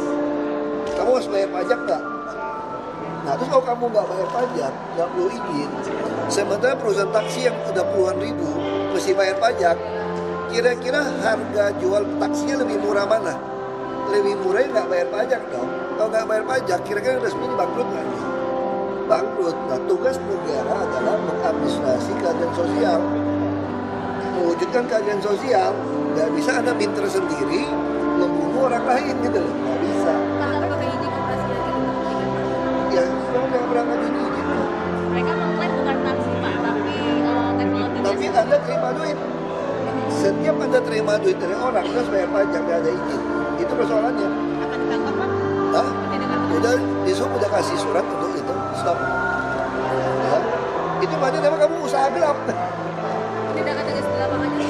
Kamu harus bayar pajak nggak? Nah, terus kalau kamu nggak bayar pajak, nggak perlu izin. Sementara perusahaan taksi yang udah puluhan ribu mesti bayar pajak. Kira-kira harga jual taksinya lebih murah mana? Lebih murah nggak bayar pajak dong. Kalau nggak bayar pajak, kira-kira resmi bangkrut nggak? Bangkrut. Nah, tugas negara adalah mengadministrasi keadilan sosial, mewujudkan keadilan sosial. Nggak bisa Anda pinter sendiri membunuh orang lain gitu loh, nggak bisa. Kalau pakai izin operasi lagi Ya, semua nggak berangkat izin. mereka mengklaim bukan taksi Pak, tapi teknologi. Tapi Anda terima duit. Setiap Anda terima duit dari orang, terus bayar pajak, nggak ada izin. Itu persoalannya. Akan ditangkap Pak? Hah? Udah, disuruh udah kasih surat untuk itu, stop. Ya. Itu berarti nama kamu usaha gelap. Tidak ada istilah makanya.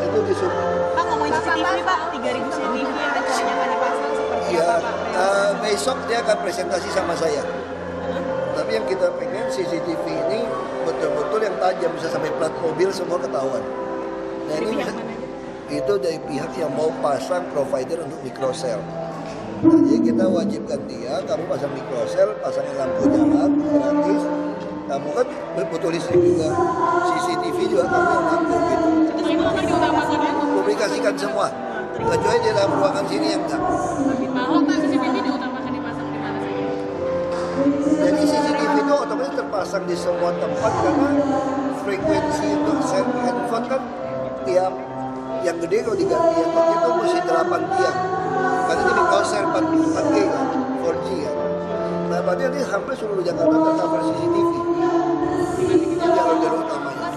Itu disuruh. Pak ngomongin CCTV Pak, 3.000 CCTV yang rencananya akan dipasang seperti Ya, apa Pak? besok dia akan presentasi sama saya. Tapi yang kita pengen CCTV ini betul-betul yang tajam, bisa sampai plat mobil semua ketahuan. Nah, ini bisa, itu dari pihak yang mau pasang provider untuk microcell. Jadi kita wajibkan dia, kamu pasang microcell, pasangin lampu jalan gratis. Kamu kan butuh listrik juga, CCTV juga kamu yang nanggung gitu. Publikasikan semua, kecuali di dalam ruangan sini yang enggak. Kalau Pak CCTV diutamakan dipasang di mana saja? Jadi CCTV itu otomatis terpasang di semua tempat karena frekuensi untuk set handphone kan tiap yang gede kalau diganti yang kecil itu mesti 8 tiang. Karena ini microcell 4G kan, 4G kan. Nah berarti nanti hampir seluruh Jakarta tercover CCTV. Ini jalur-jalur utamanya.